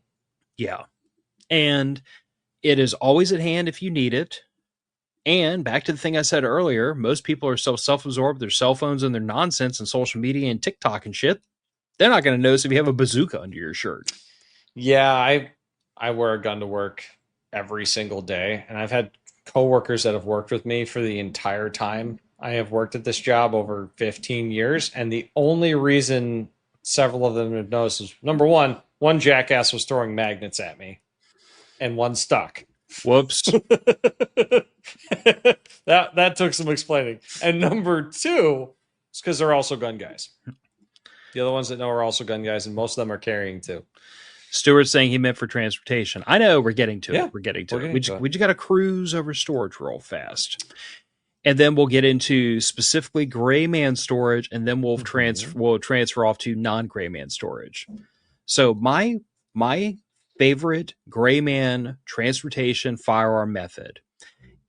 Yeah. And it is always at hand if you need it. And back to the thing I said earlier, most people are so self-absorbed, their cell phones and their nonsense and social media and TikTok and shit. They're not going to notice if you have a bazooka under your shirt. Yeah, I wear a gun to work every single day, and I've had coworkers that have worked with me for the entire time I have worked at this job over 15 years, and the only reason several of them have noticed is number one jackass was throwing magnets at me, and one stuck. Whoops. That took some explaining. And number two, it's because they're also gun guys. The other ones that know are also gun guys, and most of them are carrying too. Stuart's saying he meant for transportation. I know we're getting to Yeah, it. We're getting to we're it. getting to it. We just got to cruise over storage real fast. And then we'll get into specifically gray man storage, and then we'll transfer off to non-gray man storage. So my favorite gray man transportation firearm method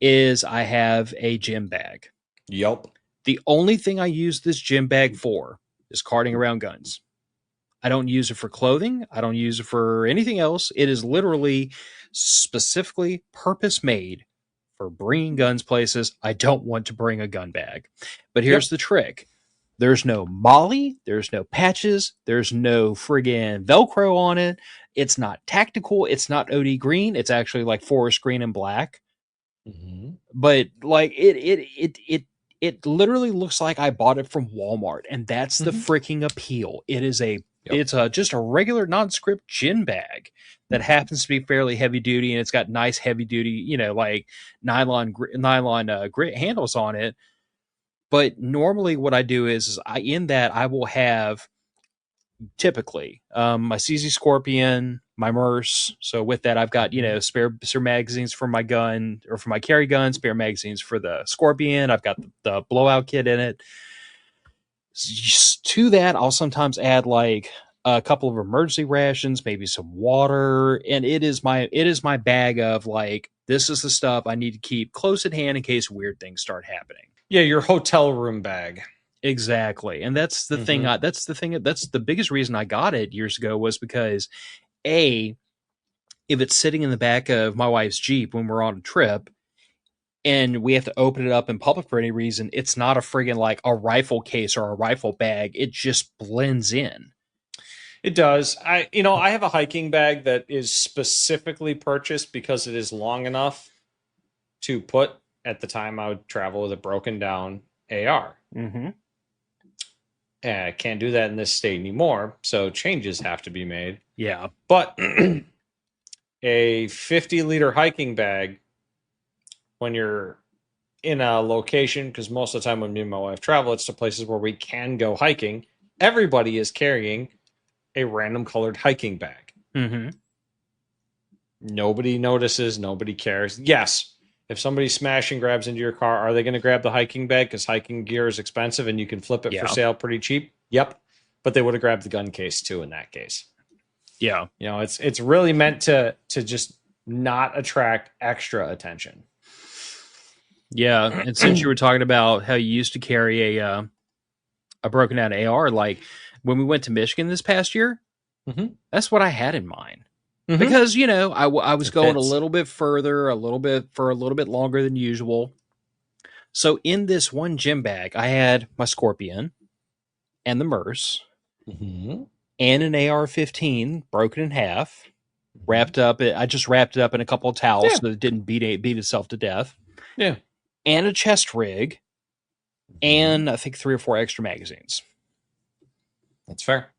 is I have a gym bag. Yep. The only thing I use this gym bag for is carting around guns. I don't use it for clothing. I don't use it for anything else. It is literally specifically purpose made for bringing guns places. I don't want to bring a gun bag. But here's the trick. There's no molly, there's no patches, there's no friggin' Velcro on it. It's not tactical, it's not OD green, it's actually like forest green and black. Mm-hmm. But like it literally looks like I bought it from Walmart, and that's the freaking appeal. It's just a regular non-script gin bag that happens to be fairly heavy duty, and it's got nice heavy duty, like nylon grit handles on it. But normally, what I do is I will have typically my CZ Scorpion, my Merce. So with that, I've got spare magazines for my gun or for my carry gun, spare magazines for the Scorpion. I've got the blowout kit in it. To that, I'll sometimes add like a couple of emergency rations, maybe some water, and it is my bag of like, this is the stuff I need to keep close at hand in case weird things start happening. Yeah, your hotel room bag. Exactly. And that's the thing. That's the biggest reason I got it years ago was because if it's sitting in the back of my wife's Jeep when we're on a trip and we have to open it up in public for any reason, it's not a friggin' like a rifle case or a rifle bag. It just blends in. It does. I have a hiking bag that is specifically purchased because it is long enough to put at the time I would travel with a broken down AR. Mm-hmm. I can't do that in this state anymore, so changes have to be made. Yeah. But a 50-liter hiking bag, when you're in a location, because most of the time when me and my wife travel, it's to places where we can go hiking, everybody is carrying a random colored hiking bag. Mm-hmm. Nobody notices. Nobody cares. Yes, if somebody smash and grabs into your car, are they going to grab the hiking bag because hiking gear is expensive and you can flip it for sale pretty cheap? Yep. But they would have grabbed the gun case too in that case. Yeah. It's really meant to just not attract extra attention. Yeah. And since you were talking about how you used to carry a broken down AR, like when we went to Michigan this past year, that's what I had in mind. Mm-hmm. Because, I was going a little bit further, a little bit longer than usual. So in this one gym bag, I had my Scorpion and the Merce and an AR-15 broken in half, wrapped up. I just wrapped it up in a couple of towels so that it didn't beat itself to death. Yeah. And a chest rig and I think 3 or 4 extra magazines. That's fair.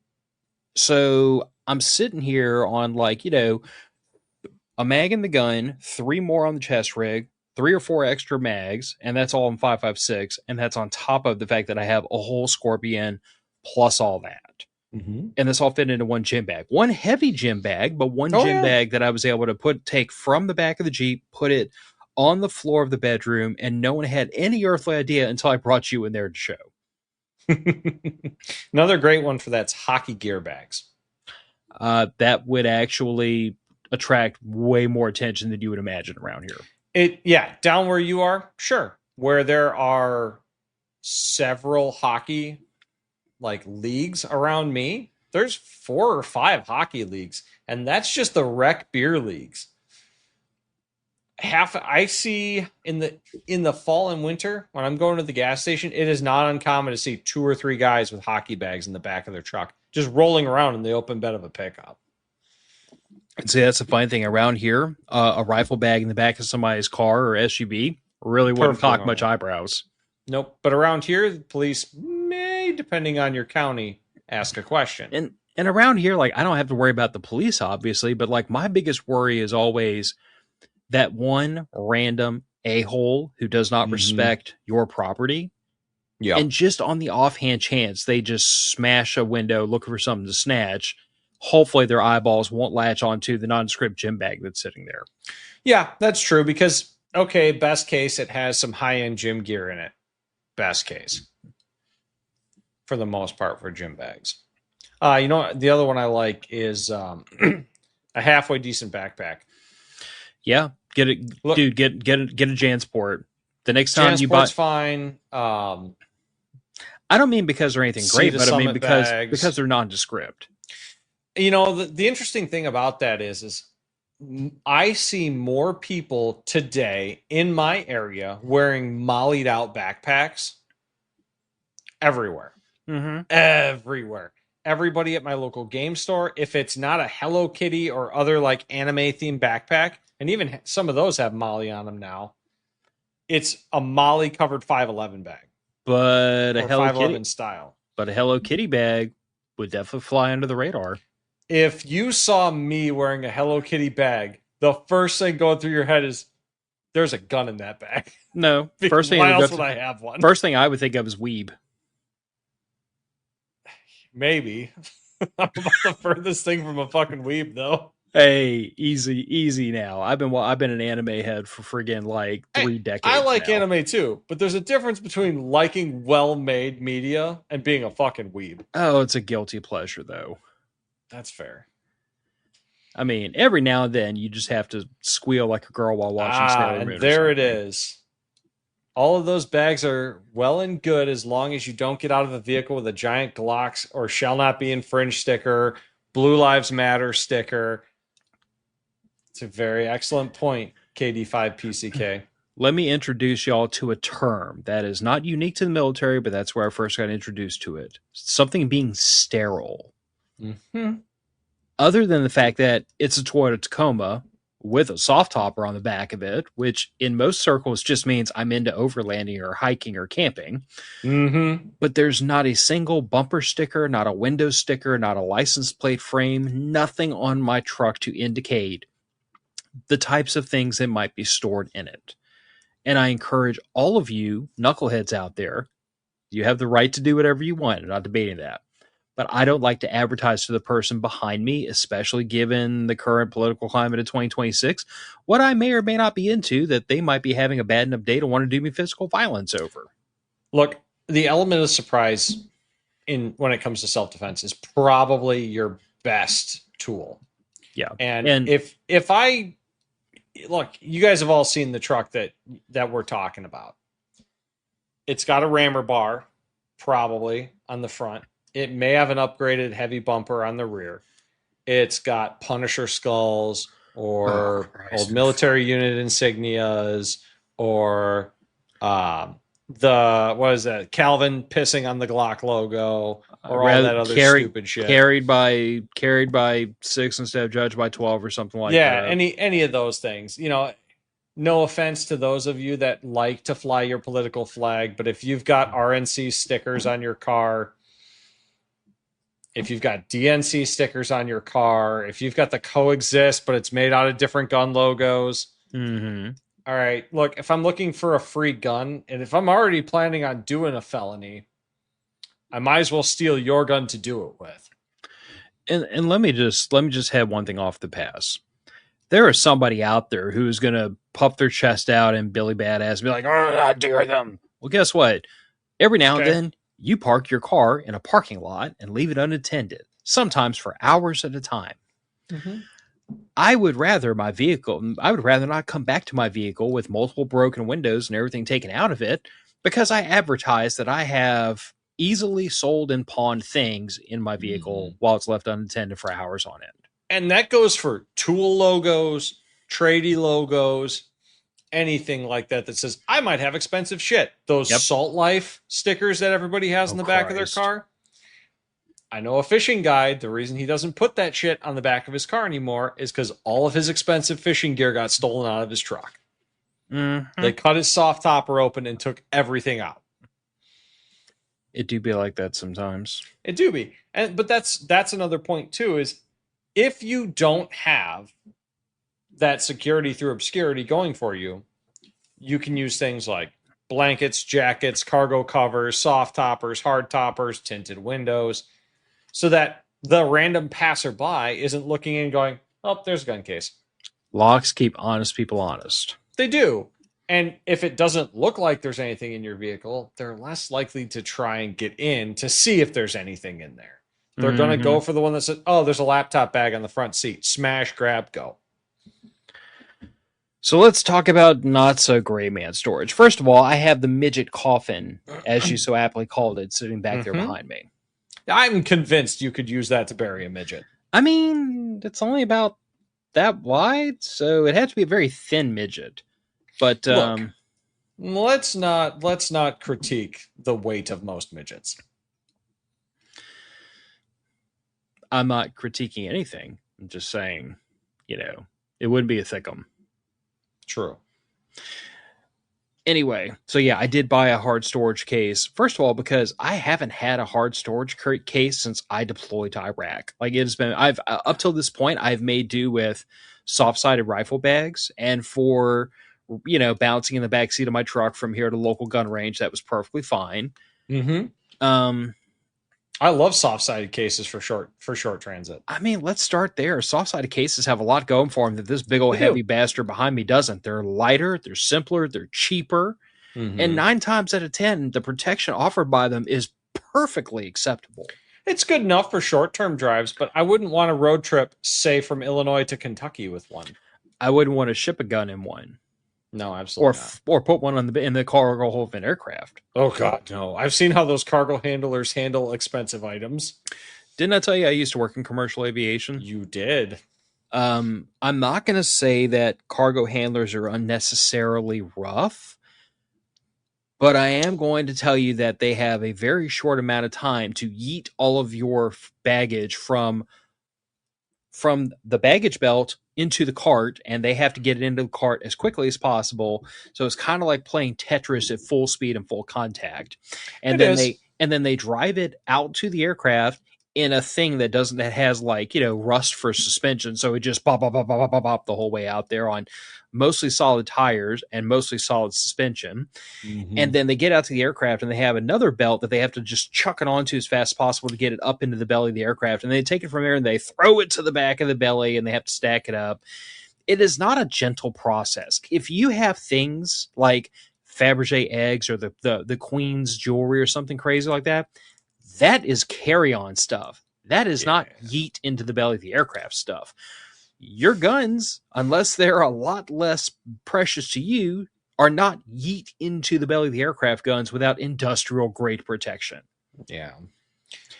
So I'm sitting here on like, a mag in the gun, 3 more on the chest rig, 3 or 4 extra mags, and that's all in 5.56, and that's on top of the fact that I have a whole Scorpion plus all that. Mm-hmm. And this all fit into one gym bag. One heavy gym bag, but one gym bag that I was able to take from the back of the Jeep, put it on the floor of the bedroom, and no one had any earthly idea until I brought you in there to show. Another great one for that's hockey gear bags. That would actually attract way more attention than you would imagine around here. Down where you are, sure. Where there are several hockey leagues around me, there's 4 or 5 hockey leagues, and that's just the rec beer leagues. I see in the fall and winter when I'm going to the gas station, it is not uncommon to see 2 or 3 guys with hockey bags in the back of their truck just rolling around in the open bed of a pickup. And see, that's the funny thing around here. A rifle bag in the back of somebody's car or SUV really wouldn't Perfectly cock much normal. eyebrows. Nope. But around here, the police may, depending on your county, ask a question. And around here, like I don't have to worry about the police, obviously, but like my biggest worry is always that one random a-hole who does not respect your property. Yeah. And just on the offhand chance they just smash a window looking for something to snatch, hopefully their eyeballs won't latch onto the nondescript gym bag that's sitting there. Yeah, that's true because, okay, best case, it has some high-end gym gear in it. Best case. For the most part for gym bags. The other one I like is a halfway decent backpack. Yeah, get it, Look, dude. Get a JanSport. The next time you buy, JanSport's fine. I don't mean because they're anything great, but I mean because bags. they're nondescript. The interesting thing about that is I see more people today in my area wearing mollied out backpacks everywhere. Mm-hmm. Everywhere. Everybody at my local game store, if it's not a Hello Kitty or other like anime themed backpack, and even some of those have Molly on them now, it's a Molly covered 511 bag. But a Hello 511 Kitty style. But a Hello Kitty bag would definitely fly under the radar. If you saw me wearing a Hello Kitty bag, the first thing going through your head is there's a gun in that bag. No, first thing why else would I have one? First thing I would think of is weeb. Maybe. I'm about the furthest thing from a fucking weeb, though. Hey, easy now. I've been an anime head for friggin' like 3 decades. I like now. Anime too, but there's a difference between liking well-made media and being a fucking weeb. Oh, it's a guilty pleasure though. That's fair. I mean, every now and then you just have to squeal like a girl while watching Sailor Moon. And there it is. All of those bags are well and good as long as you don't get out of the vehicle with a giant Glocks or shall not be infringed sticker, Blue Lives Matter sticker. It's a very excellent point, KD5PCK. Let me introduce y'all to a term that is not unique to the military, but that's where I first got introduced to it. Something being sterile. Mm-hmm. Other than the fact that it's a Toyota Tacoma with a soft topper on the back of it, which in most circles just means I'm into overlanding or hiking or camping. Mm-hmm. But there's not a single bumper sticker, not a window sticker, not a license plate frame, nothing on my truck to indicate the types of things that might be stored in it. And I encourage all of you knuckleheads out there, you have the right to do whatever you want. I'm not debating that. But I don't like to advertise to the person behind me, especially given the current political climate of 2026, what I may or may not be into that they might be having a bad enough day to want to do me physical violence over. Look, the element of surprise when it comes to self-defense is probably your best tool. Yeah. And if I look, you guys have all seen the truck that we're talking about. It's got a rammer bar, probably on the front. It may have an upgraded heavy bumper on the rear. It's got Punisher skulls or old military unit insignias or Calvin pissing on the Glock logo or all that other stupid shit. Carried by 6 instead of judged by 12 or something like that. Yeah, any of those things. No offense to those of you that like to fly your political flag, but if you've got RNC stickers on your car, if you've got DNC stickers on your car, if you've got the coexist, but it's made out of different gun logos. Mm-hmm. All right, look, if I'm looking for a free gun, and if I'm already planning on doing a felony, I might as well steal your gun to do it with. And let me just head one thing off the pass. There is somebody out there who's going to puff their chest out and Billy Badass and be like, "Oh, I dare them." Well, guess what? Every now and then, you park your car in a parking lot and leave it unattended, sometimes for hours at a time. Mm-hmm. I would rather not come back to my vehicle with multiple broken windows and everything taken out of it because I advertise that I have easily sold and pawned things in my vehicle while it's left unattended for hours on end. And that goes for tool logos, tradie logos. anything like that that says I might have expensive shit. Those Yep. Salt Life stickers that everybody has Oh in the back of their Christ. car. I know a fishing guide. The reason he doesn't put that shit on the back of his car anymore is because all of his expensive fishing gear got stolen out of his truck. Mm-hmm. They cut his soft topper open and took everything out. It do be like that sometimes. It do be, but that's another point too. Is if you don't have that security through obscurity going for you, you can use things like blankets, jackets, cargo covers, soft toppers, hard toppers, tinted windows, so that the random passerby isn't looking in going, oh, there's a gun case. Locks keep honest people honest. They do. And if it doesn't look like there's anything in your vehicle, they're less likely to try and get in to see if there's anything in there. They're going to Mm-hmm. go for the one that says, oh, there's a laptop bag on the front seat. Smash, grab, go. So let's talk about not so gray man storage. First of all, I have the midget coffin, as you so aptly called it, sitting back there Mm-hmm. behind me. I'm convinced you could use that to bury a midget. I mean, it's only about that wide, so it had to be a very thin midget. But Look, let's not critique the weight of most midgets. I'm not critiquing anything. I'm just saying, it wouldn't be a thickum. True. Anyway, so yeah, I did buy a hard storage case. First of all, because I haven't had a hard storage case since I deployed to Iraq. Like it has been, I've up till this point, I've made do with soft-sided rifle bags, and for bouncing in the back seat of my truck from here to local gun range, that was perfectly fine. Mm-hmm. Um, I love soft-sided cases for short transit. I mean, let's start there. Soft-sided cases have a lot going for them that this big old They heavy do. bastard behind me doesn't. They're lighter, they're simpler, they're cheaper. And Mm-hmm. 9 times out of 10, the protection offered by them is perfectly acceptable. It's good enough for short-term drives, but I wouldn't want a road trip, say, from Illinois to Kentucky with one. I wouldn't want to ship a gun in one, No, or absolutely not. or put one in the cargo hold of an aircraft. Oh God, no! I've seen how those cargo handlers handle expensive items. Didn't I tell you I used to work in commercial aviation? You did. I'm not going to say that cargo handlers are unnecessarily rough, but I am going to tell you that they have a very short amount of time to yeet all of your baggage from the baggage belt into the cart, and they have to get it into the cart as quickly as possible. So it's kind of like playing Tetris at full speed and full contact. And It then is. they drive it out to the aircraft in a thing that has like, rust for suspension. So it just bop, bop, bop, bop, bop, bop the whole way out there on mostly solid tires and mostly solid suspension. And Mm-hmm. then they get out to the aircraft and they have another belt that they have to just chuck it onto as fast as possible to get it up into the belly of the aircraft. And they take it from there and they throw it to the back of the belly and they have to stack it up. It is not a gentle process. If you have things like Fabergé eggs or the Queen's jewelry or something crazy like that, that is carry-on stuff. That is not Yeah. yeet into the belly of the aircraft stuff. Your guns, unless they're a lot less precious to you, are not yeet into the belly of the aircraft guns without industrial grade protection. Yeah.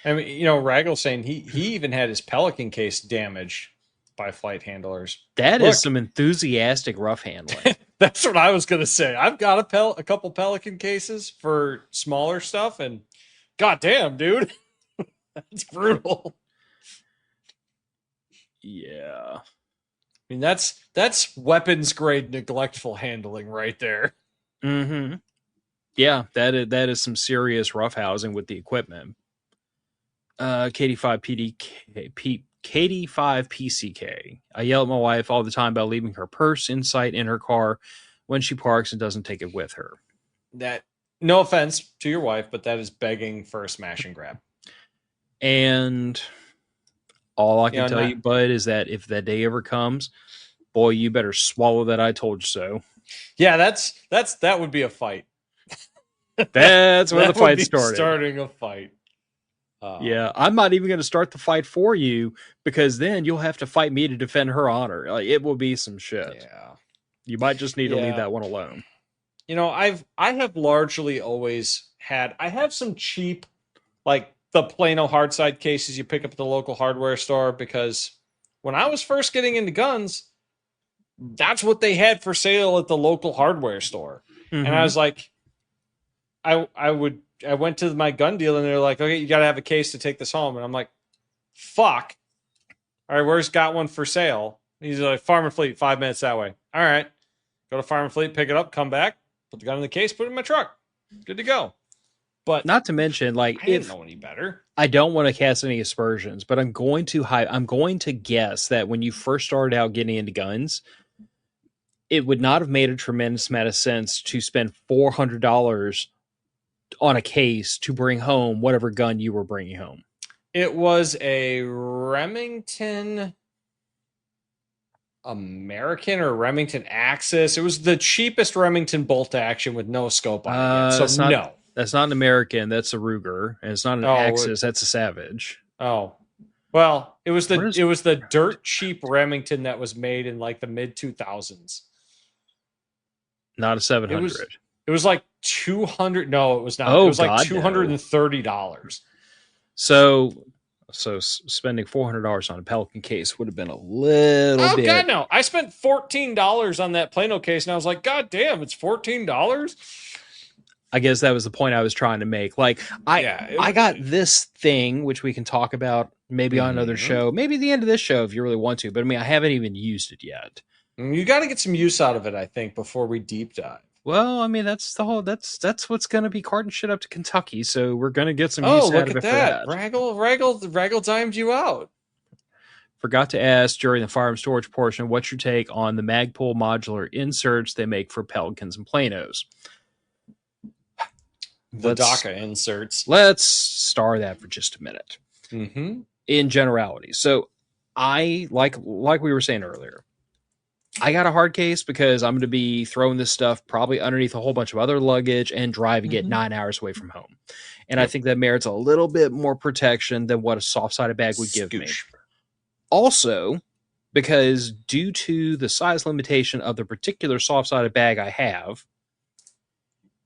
I mean, Raggle's saying he even had his Pelican case damaged by flight handlers. That Look, is some enthusiastic rough handling. that's what I was gonna say. I've got a couple Pelican cases for smaller stuff, and goddamn, dude, that's brutal. Yeah. I mean, that's weapons grade neglectful handling right there. Mm-hmm. Yeah, that is some serious roughhousing with the equipment. KD5 KD5 PCK. I yell at my wife all the time about leaving her purse inside in her car when she parks and doesn't take it with her. That, no offense to your wife, but that is begging for a smash and grab. And all I can Yeah, tell you, bud, is that if that day ever comes, boy, you better swallow that I told you so. Yeah, that would be a fight. That's where the That would fight be started. Starting a fight. Yeah, I'm not even going to start the fight for you because then you'll have to fight me to defend her honor. Like, it will be some shit. Yeah. You might just need to leave Yeah. that one alone. I have largely always had, I have some cheap, like the Plano hardside cases you pick up at the local hardware store, because when I was first getting into guns, that's what they had for sale at the local hardware store. And I Mm-hmm. was like, I went to my gun dealer and they're like, okay, you got to have a case to take this home. And I'm like, fuck. All right, where's got one for sale? He's like, Farm and Fleet, 5 minutes that way. All right. Go to Farm and Fleet, pick it up, come back, put the gun in the case, put it in my truck. Good to go. But Not to mention, like, I didn't if know any better. I don't want to cast any aspersions, but I'm going to guess that when you first started out getting into guns, it would not have made a tremendous amount of sense to spend $400 on a case to bring home whatever gun you were bringing home. It was a Remington American or Remington Axis. It was the cheapest Remington bolt action with no scope on it yet. So no. That's not an American. That's a Ruger, and it's not an Axis. That's a Savage. Oh, well, it was the dirt cheap Remington that was made in like the mid 2000s. Not a 700. It was like 200. No, it was not. Oh, it was like God, $230. So spending $400 on a Pelican case would have been a little bit. Oh God, no! I spent $14 on that Plano case, and I was like, God damn, it's $14. I guess that was the point I was trying to make. Like, I got this thing, which we can talk about maybe on another show, maybe the end of this show if you really want to. But I mean, I haven't even used it yet. You got to get some use out of it, I think, before we deep dive. Well, I mean, that's what's going to be carting shit up to Kentucky. So we're going to get some use out of it for that. Raggle dimed you out. Forgot to ask during the firearm storage portion, what's your take on the Magpul modular inserts they make for Pelicans and Planos? The DACA inserts. Let's star that for just a minute. Mm-hmm. In generality. So I, like we were saying earlier, I got a hard case because I'm going to be throwing this stuff probably underneath a whole bunch of other luggage and driving it 9 hours away from home. And I think that merits a little bit more protection than what a soft-sided bag would give me. Also, because due to the size limitation of the particular soft-sided bag I have,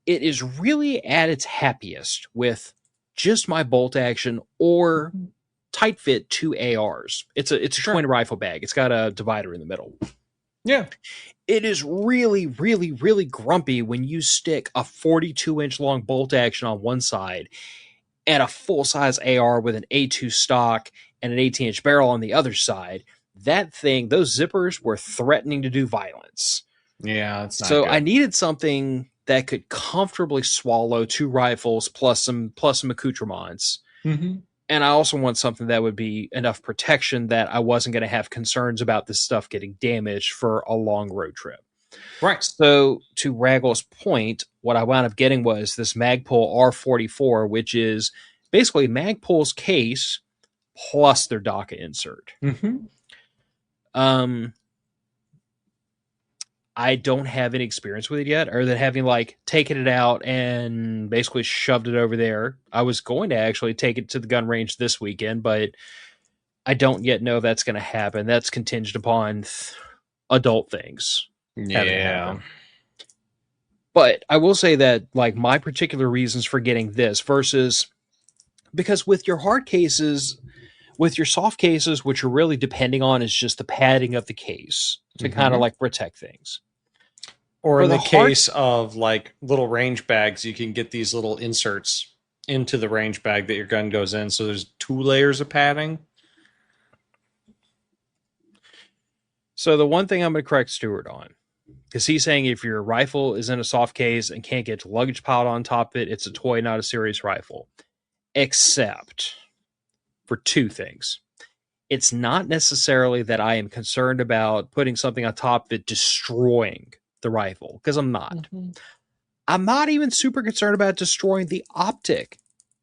it is really at its happiest with just my bolt action or tight fit 2 ARs. It's a twin rifle bag. It's got a divider in the middle. Yeah. It is really, really, really grumpy when you stick a 42-inch long bolt action on one side and a full-size AR with an A2 stock and an 18-inch barrel on the other side. That thing, those zippers were threatening to do violence. Yeah, it's not so good. I needed something that could comfortably swallow 2 rifles plus some accoutrements. Mm-hmm. And I also want something that would be enough protection that I wasn't going to have concerns about this stuff getting damaged for a long road trip. Right. So to Raggle's point, what I wound up getting was this Magpul R44, which is basically Magpul's case plus their DACA insert. Mm-hmm. I don't have any experience with it yet, other than having taken it out and basically shoved it over there. I was going to actually take it to the gun range this weekend, but I don't yet know if that's going to happen. That's contingent upon adult things. Yeah. But I will say that my particular reasons for getting this versus, because with your hard cases, with your soft cases, what you're really depending on is just the padding of the case to kind of protect things. Or in the case of little range bags, you can get these little inserts into the range bag that your gun goes in. So there's 2 layers of padding. So the one thing I'm going to correct Stuart on, because he's saying if your rifle is in a soft case and can't get luggage piled on top of it, it's a toy, not a serious rifle. Except for 2 things. It's not necessarily that I am concerned about putting something on top of it destroying the rifle, because I'm not. Mm-hmm. I'm not even super concerned about destroying the optic,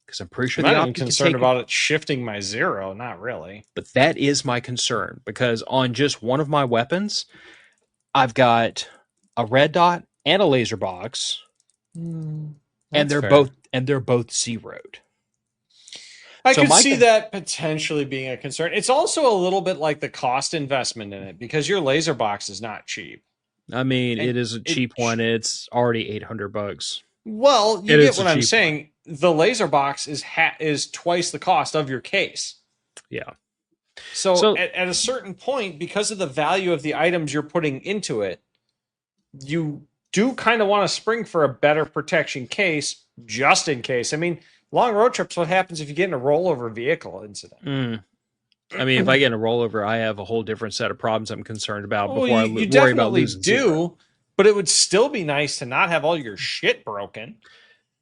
because I'm pretty sure I'm not even concerned about it shifting my zero. Not really. But that is my concern, because on just one of my weapons, I've got a red dot and a laser box, and they're both zeroed. I could see that potentially being a concern. It's also a little bit like the cost investment in it, because your laser box is not cheap. I mean, it is a cheap one. It's already $800. Well, you get what I'm saying. The laser box is twice the cost of your case. Yeah. So So at a certain point, because of the value of the items you're putting into it, you do kind of want to spring for a better protection case just in case. I mean, long road trips, what happens if you get in a rollover vehicle incident? I mean, if I get in a rollover, I have a whole different set of problems I'm concerned about Well, before I you worry about definitely losing zero. do, but it would still be nice to not have all your shit broken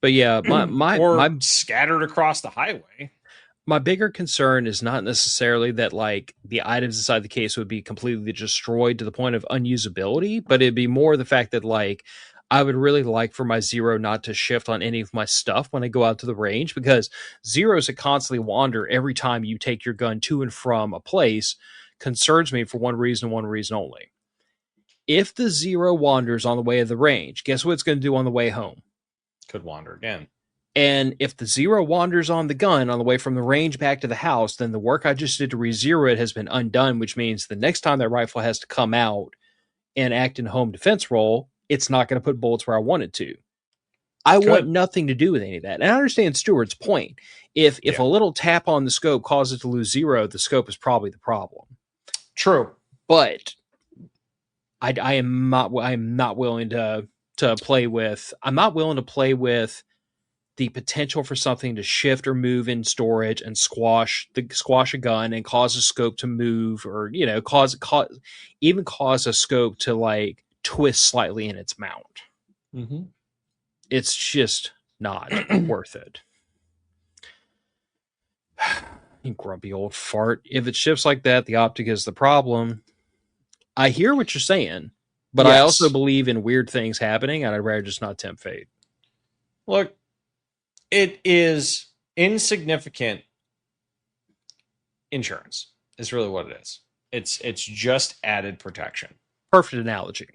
But yeah, my or scattered across the highway. my bigger concern is not necessarily that like the items inside the case would be completely destroyed to the point of unusability, but it'd be more the fact that like I would really like for my zero not to shift on any of my stuff when I go out to the range, because zeros that constantly wander every time you take your gun to and from a place concerns me for one reason only. If the zero wanders on the way of the range, guess what it's going to do on the way home? Could wander again. And if the zero wanders on the gun on the way from the range back to the house, then the work I just did to re-zero it has been undone, which means the next time that rifle has to come out and act in home defense role, it's not going to put bullets where I want it to. I want nothing to do with any of that. And I understand Stuart's point. If a little tap on the scope causes it to lose zero, the scope is probably the problem. True. But I am not willing to play with. I'm not willing to play with the potential for something to shift or move in storage and squash a gun and cause a scope to move, or even cause a scope to like twist slightly in its mount. Mm-hmm. It's just not worth it. You grumpy old fart. If it shifts like that, the optic is the problem. I hear what you're saying, but yes. I also believe in weird things happening, and I'd rather just not tempt fate. Look, it is insignificant insurance is really what it is. It's just added protection. Perfect analogy.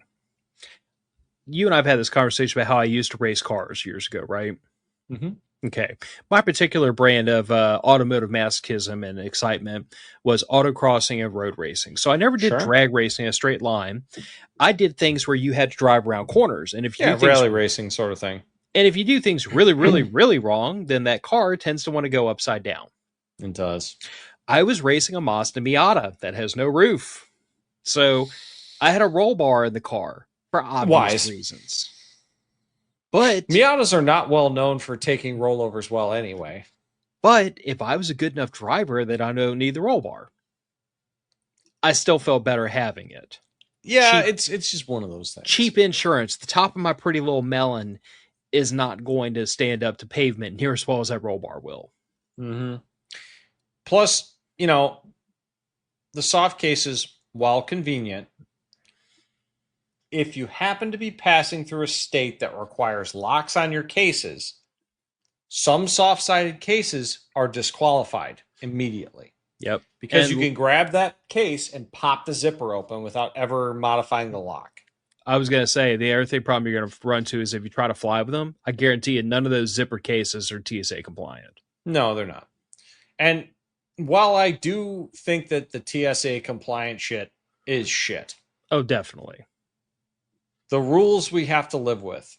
You and I have had this conversation about how I used to race cars years ago, right? Mm-hmm. Okay. My particular brand of automotive masochism and excitement was autocrossing and road racing. So I never did drag racing in a straight line. I did things where you had to drive around corners. And if you do rally racing sort of thing. And if you do things really, really, really wrong, then that car tends to want to go upside down. It does. I was racing a Mazda Miata that has no roof. So I had a roll bar in the car for obvious reasons. But Miatas are not well known for taking rollovers well anyway. But if I was a good enough driver that I don't need the roll bar, I still felt better having it. Yeah, it's just one of those things. Cheap insurance. The top of my pretty little melon is not going to stand up to pavement near as well as that roll bar will. Mm-hmm. Plus, the soft cases, while convenient, if you happen to be passing through a state that requires locks on your cases, some soft-sided cases are disqualified immediately. Yep. Because you can grab that case and pop the zipper open without ever modifying the lock. I was going to say, the other thing problem you're going to run to is if you try to fly with them, I guarantee you none of those zipper cases are TSA compliant. No, they're not. And while I do think that the TSA compliant shit is shit. Oh, definitely. The rules we have to live with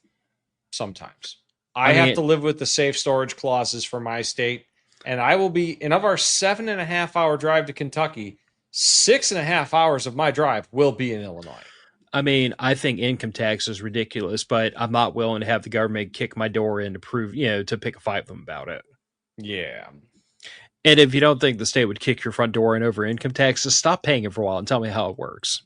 sometimes. I have to live with the safe storage clauses for my state. And I will be, and of our 7.5 hour drive to Kentucky, 6.5 hours of my drive will be in Illinois. I mean, I think income tax is ridiculous, but I'm not willing to have the government kick my door in to prove, to pick a fight with them about it. Yeah. And if you don't think the state would kick your front door in over income taxes, stop paying it for a while and tell me how it works.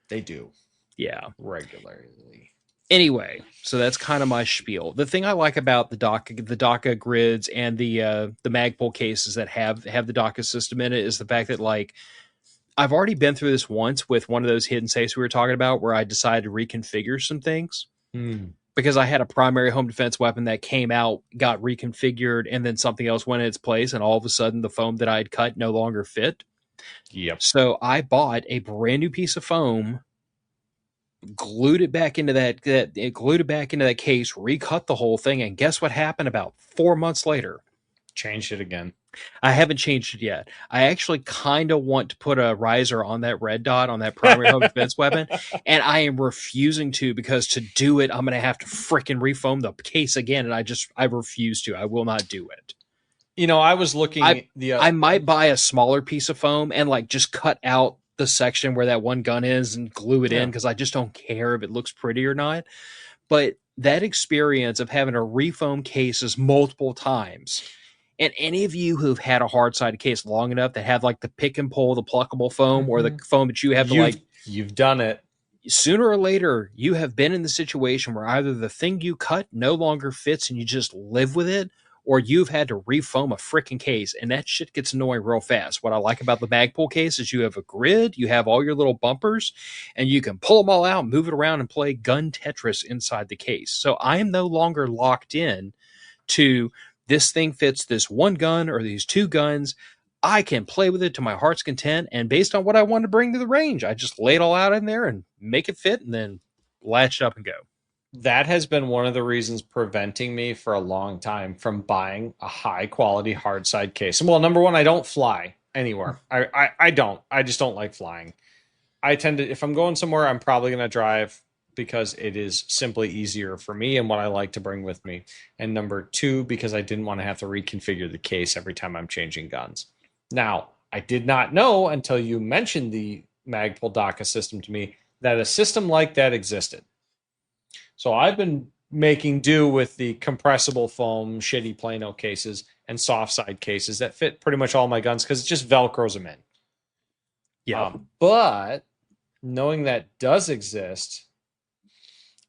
They do. Yeah. Regularly. Anyway, so that's kind of my spiel. The thing I like about the DACA grids and the Magpul cases that have the DACA system in it is the fact that, like, I've already been through this once with one of those hidden safes we were talking about where I decided to reconfigure some things. Because I had a primary home defense weapon that came out, got reconfigured, and then something else went in its place, and all of a sudden the foam that I had cut no longer fit. Yep. So I bought a brand new piece of foam, glued it back into that case, recut the whole thing, and guess what happened about 4 months later? Changed it again. I haven't changed it yet. I actually kind of want to put a riser on that red dot on that primary home defense weapon, and I am refusing to, because to do it, I'm going to have to freaking refoam the case again, and I refuse to. I will not do it. I was looking I might buy a smaller piece of foam and like just cut out the section where that one gun is and glue it in yeah. because I just don't care if it looks pretty or not. But that experience of having to refoam cases multiple times, and any of you who've had a hard sided case long enough that have like the pick and pull, the pluckable foam, or the foam that you have to like, you've done it. sooner or later, you have been in the situation where either the thing you cut no longer fits and you just live with it, or you've had to refoam a freaking case, and that shit gets annoying real fast. What I like about the Magpul case is you have a grid, you have all your little bumpers, and you can pull them all out, move it around, and play gun Tetris inside the case. So I am no longer locked in to this thing fits this one gun or these two guns. I can play with it to my heart's content, and based on what I want to bring to the range, I just lay it all out in there and make it fit and then latch it up and go. That has been one of the reasons preventing me for a long time from buying a high quality hard side case. Well, number one, I don't fly anywhere. I don't. I just don't like flying. I tend to, if I'm going somewhere, I'm probably going to drive because it is simply easier for me and what I like to bring with me. And number two, because I didn't want to have to reconfigure the case every time I'm changing guns. Now, I did not know until you mentioned the Magpul DACA system to me that a system like that existed. So I've been making do with the compressible foam, shitty Plano cases, and soft side cases that fit pretty much all my guns because it just Velcros them in. Yeah. But knowing that does exist,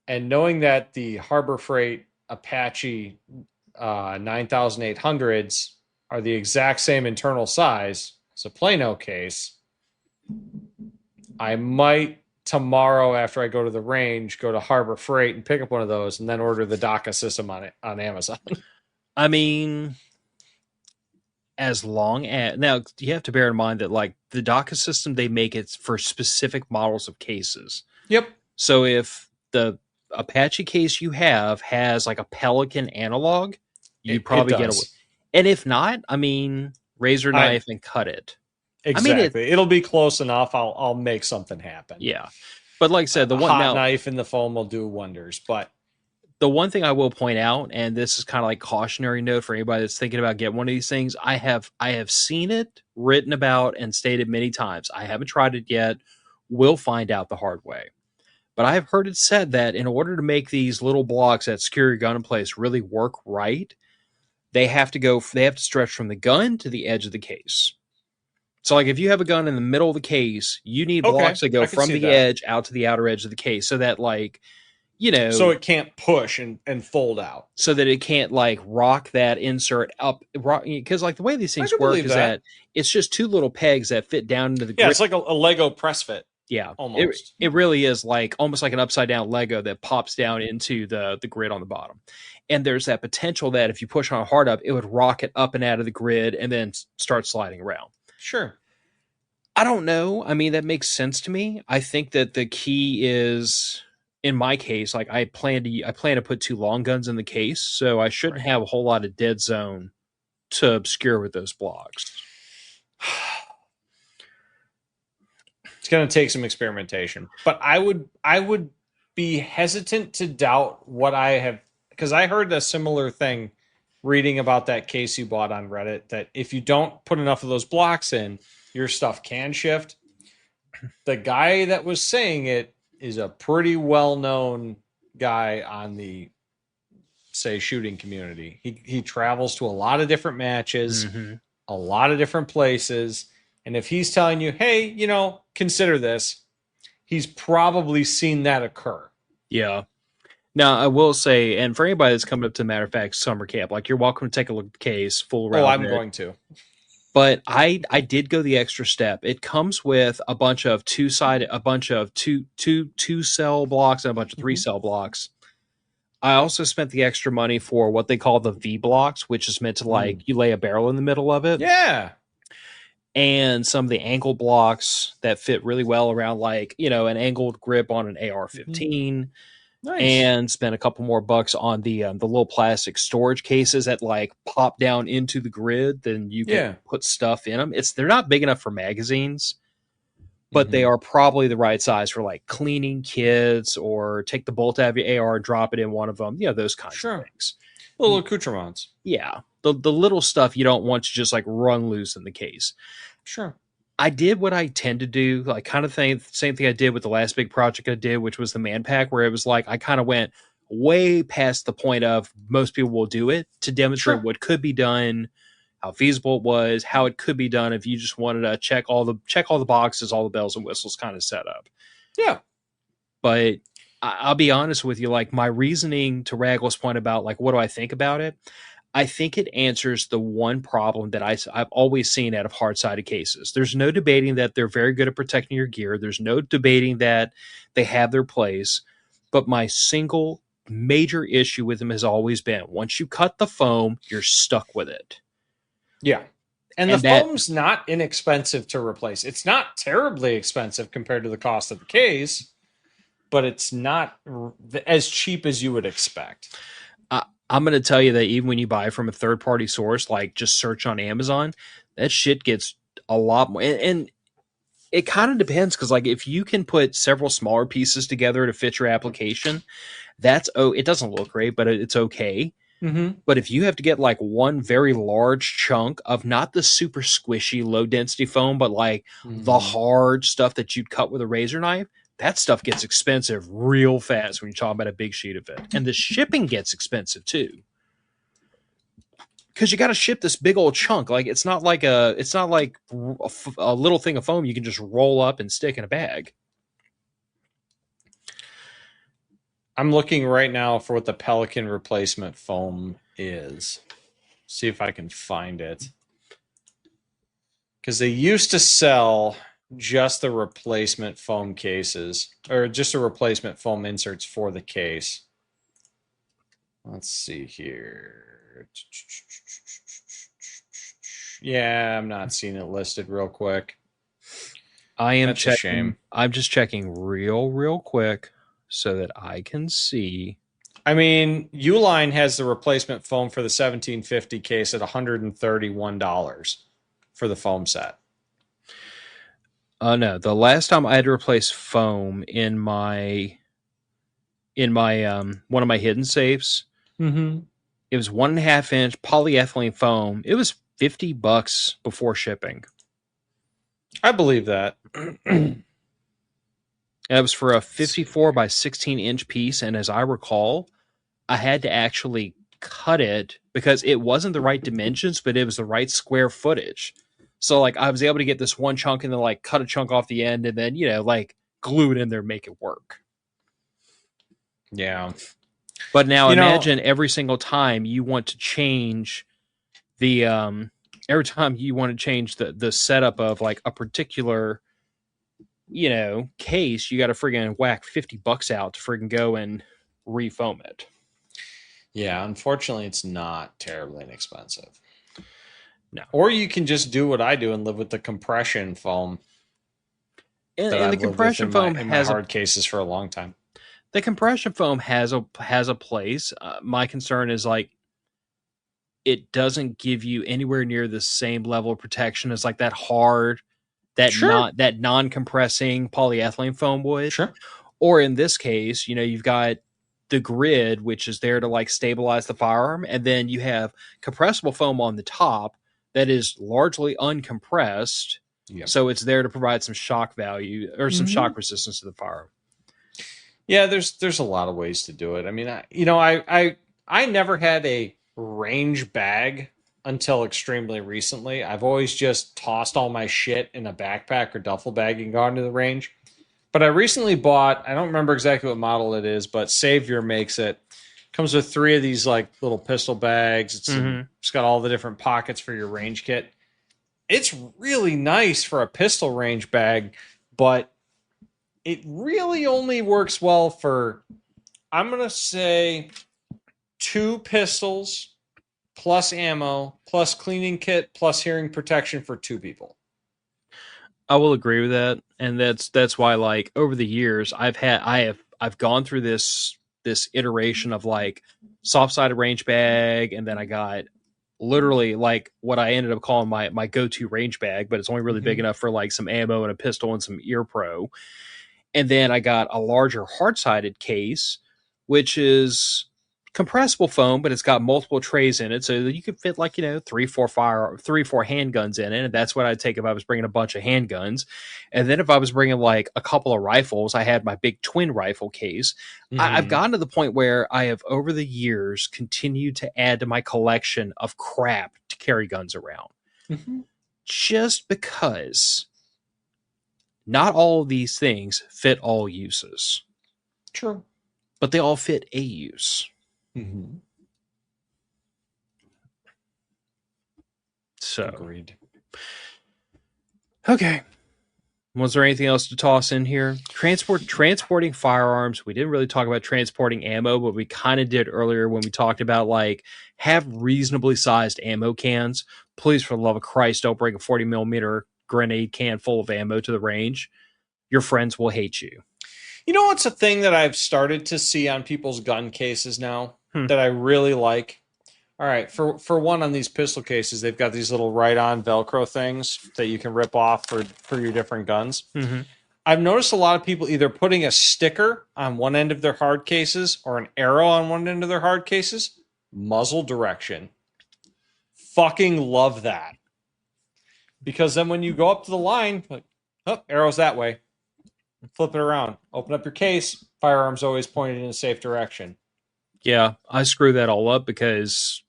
and knowing that the Harbor Freight Apache 9800s are the exact same internal size as a Plano case, I might tomorrow after I go to the range, go to Harbor Freight and pick up one of those and then order the DACA system on Amazon. I mean, as long as now you have to bear in mind that like the DACA system, they make it for specific models of cases. Yep. So if the Apache case you have has like a Pelican analog, you probably get away. And if not, I mean, razor knife and cut it. Exactly. I mean, it'll be close enough. I'll make something happen. Yeah. But like I said, the one hot knife in the foam will do wonders. But the one thing I will point out, and this is kind of like cautionary note for anybody that's thinking about getting one of these things, I have seen it written about and stated many times. I haven't tried it yet. We'll find out the hard way. But I have heard it said that in order to make these little blocks that secure your gun in place really work right, they have to stretch from the gun to the edge of the case. So like if you have a gun in the middle of the case, you need blocks that go from the edge out to the outer edge of the case so that like, so it can't push and fold out. So that it can't like rock that insert up, because like the way these things work is that it's just two little pegs that fit down into the grip. Yeah, it's like a Lego press fit. Yeah, almost. It really is like almost like an upside down Lego that pops down into the grid on the bottom. And there's that potential that if you push on hard up, it would rock it up and out of the grid and then start sliding around. Sure. I don't know. I mean, that makes sense to me. I think that the key is, in my case, like I plan to put two long guns in the case, so I shouldn't have a whole lot of dead zone to obscure with those blocks. It's going to take some experimentation, but I would be hesitant to doubt what I have, because I heard a similar thing reading about that case you bought on Reddit, that if you don't put enough of those blocks in, your stuff can shift. The guy that was saying it is a pretty well-known guy on the, say, shooting community. He travels to a lot of different matches, a lot of different places. And if he's telling you, hey, consider this, he's probably seen that occur. Yeah. Now, I will say, and for anybody that's coming up to Matter of Fact summer camp, like you're welcome to take a look at the case, full around. Oh, I'm going to. But I did go the extra step. It comes with a bunch of two cell blocks and a bunch of 3-cell blocks. I also spent the extra money for what they call the V blocks, which is meant to like you lay a barrel in the middle of it. Yeah. And some of the angle blocks that fit really well around like, an angled grip on an AR-15. Nice. And spent a couple more bucks on the little plastic storage cases that like pop down into the grid. Then you can put stuff in them. They're not big enough for magazines, but they are probably the right size for like cleaning kits or take the bolt out of your AR and drop it in one of them. Those kinds of things. Little accoutrements. Yeah. the little stuff you don't want to just like run loose in the case. Sure. I did what I tend to do, like kind of thing, same thing I did with the last big project I did, which was the man pack, where it was like I kind of went way past the point of most people will do it to demonstrate Sure. what could be done, how feasible it was, how it could be done if you just wanted to check all the boxes, all the bells and whistles kind of set up. Yeah. But I'll be honest with you, like my reasoning to Raggle's point about like what do I think about it, I think it answers the one problem that I've always seen out of hard-sided cases. There's no debating that they're very good at protecting your gear. There's no debating that they have their place. But my single major issue with them has always been once you cut the foam, you're stuck with it. Yeah. And the And that, foam's not inexpensive to replace. It's not terribly expensive compared to the cost of the case, but it's not as cheap as you would expect. I'm going to tell you that even when you buy from a third-party source, like just search on Amazon, that shit gets a lot more. And it kind of depends because, like, if you can put several smaller pieces together to fit your application, it doesn't look great, but it's okay. Mm-hmm. But if you have to get like one very large chunk of not the super squishy, low density foam, but like the hard stuff that you'd cut with a razor knife, that stuff gets expensive real fast when you're talking about a big sheet of it. And the shipping gets expensive too. Because you got to ship this big old chunk. Like it's not like a little thing of foam you can just roll up and stick in a bag. I'm looking right now for what the Pelican replacement foam is. See if I can find it. Because they used to sell just the replacement foam cases, or just the replacement foam inserts for the case. Let's see here. Yeah, I'm not seeing it listed real quick. That's a shame. I'm just checking real quick so that I can see. I mean, Uline has the replacement foam for the 1750 case at $131 for the foam set. No, the last time I had to replace foam in my one of my hidden safes, it was 1.5 inch polyethylene foam. It was $50 before shipping. I believe that. And it was for a 54 by 16 inch piece. And as I recall, I had to actually cut it because it wasn't the right dimensions, but it was the right square footage. So like I was able to get this one chunk and then like cut a chunk off the end and then, like glue it in there, make it work. Yeah. But now imagine every single time you want to change the every time you want to change the setup of like a particular case, you got to friggin' whack $50 out to friggin' go and refoam it. Yeah, unfortunately, it's not terribly inexpensive. No. Or you can just do what I do and live with the compression foam. And the compression foam has hard cases for a long time. The compression foam has a place. My concern is like it doesn't give you anywhere near the same level of protection as like that hard, that non-compressing polyethylene foam would. Sure. Or in this case, you've got the grid, which is there to like stabilize the firearm, and then you have compressible foam on the top that is largely uncompressed. Yep. So it's there to provide some shock value or some shock resistance to the firearm. Yeah, there's a lot of ways to do it. I mean, I never had a range bag until extremely recently. I've always just tossed all my shit in a backpack or duffel bag and gone to the range. But I recently bought, I don't remember exactly what model it is, but Savior makes it. Comes with 3 of these like little pistol bags. It's got all the different pockets for your range kit. It's really nice for a pistol range bag, but it really only works well for, I'm going to say, 2 pistols plus ammo plus cleaning kit plus hearing protection for 2 people. I will agree with that, and that's why like over the years I've gone through this iteration of like soft-sided range bag, and then I got literally like what I ended up calling my go-to range bag, but it's only really big enough for like some ammo and a pistol and some ear pro. And then I got a larger hard-sided case, which is compressible foam, but it's got multiple trays in it, so that you could fit like 3, 4 handguns in it. And that's what I'd take if I was bringing a bunch of handguns. And then if I was bringing like a couple of rifles, I had my big twin rifle case. I've Mm-hmm. gotten to the point where I have over the years continued to add to my collection of crap to carry guns around, Mm-hmm. just because not all of these things fit all uses, True. but they all fit a use. Mm-hmm. So, Agreed. okay. Was there anything else to toss in here? Transporting firearms. We didn't really talk about transporting ammo, but we kind of did earlier when we talked about like have reasonably sized ammo cans. Please, for the love of Christ, don't bring a 40 millimeter grenade can full of ammo to the range. Your friends will hate you. You know what's a thing that I've started to see on people's gun cases now Hmm. that I really like? All right, for one on these pistol cases, they've got these little right-on Velcro things that you can rip off for your different guns. Mm-hmm. I've noticed a lot of people either putting a sticker on one end of their hard cases or an arrow on one end of their hard cases, muzzle direction. Fucking love that. Because then when you go up to the line, like, oh, arrow's that way. Flip it around. Open up your case. Firearm's always pointed in a safe direction. Yeah, I screw that all up because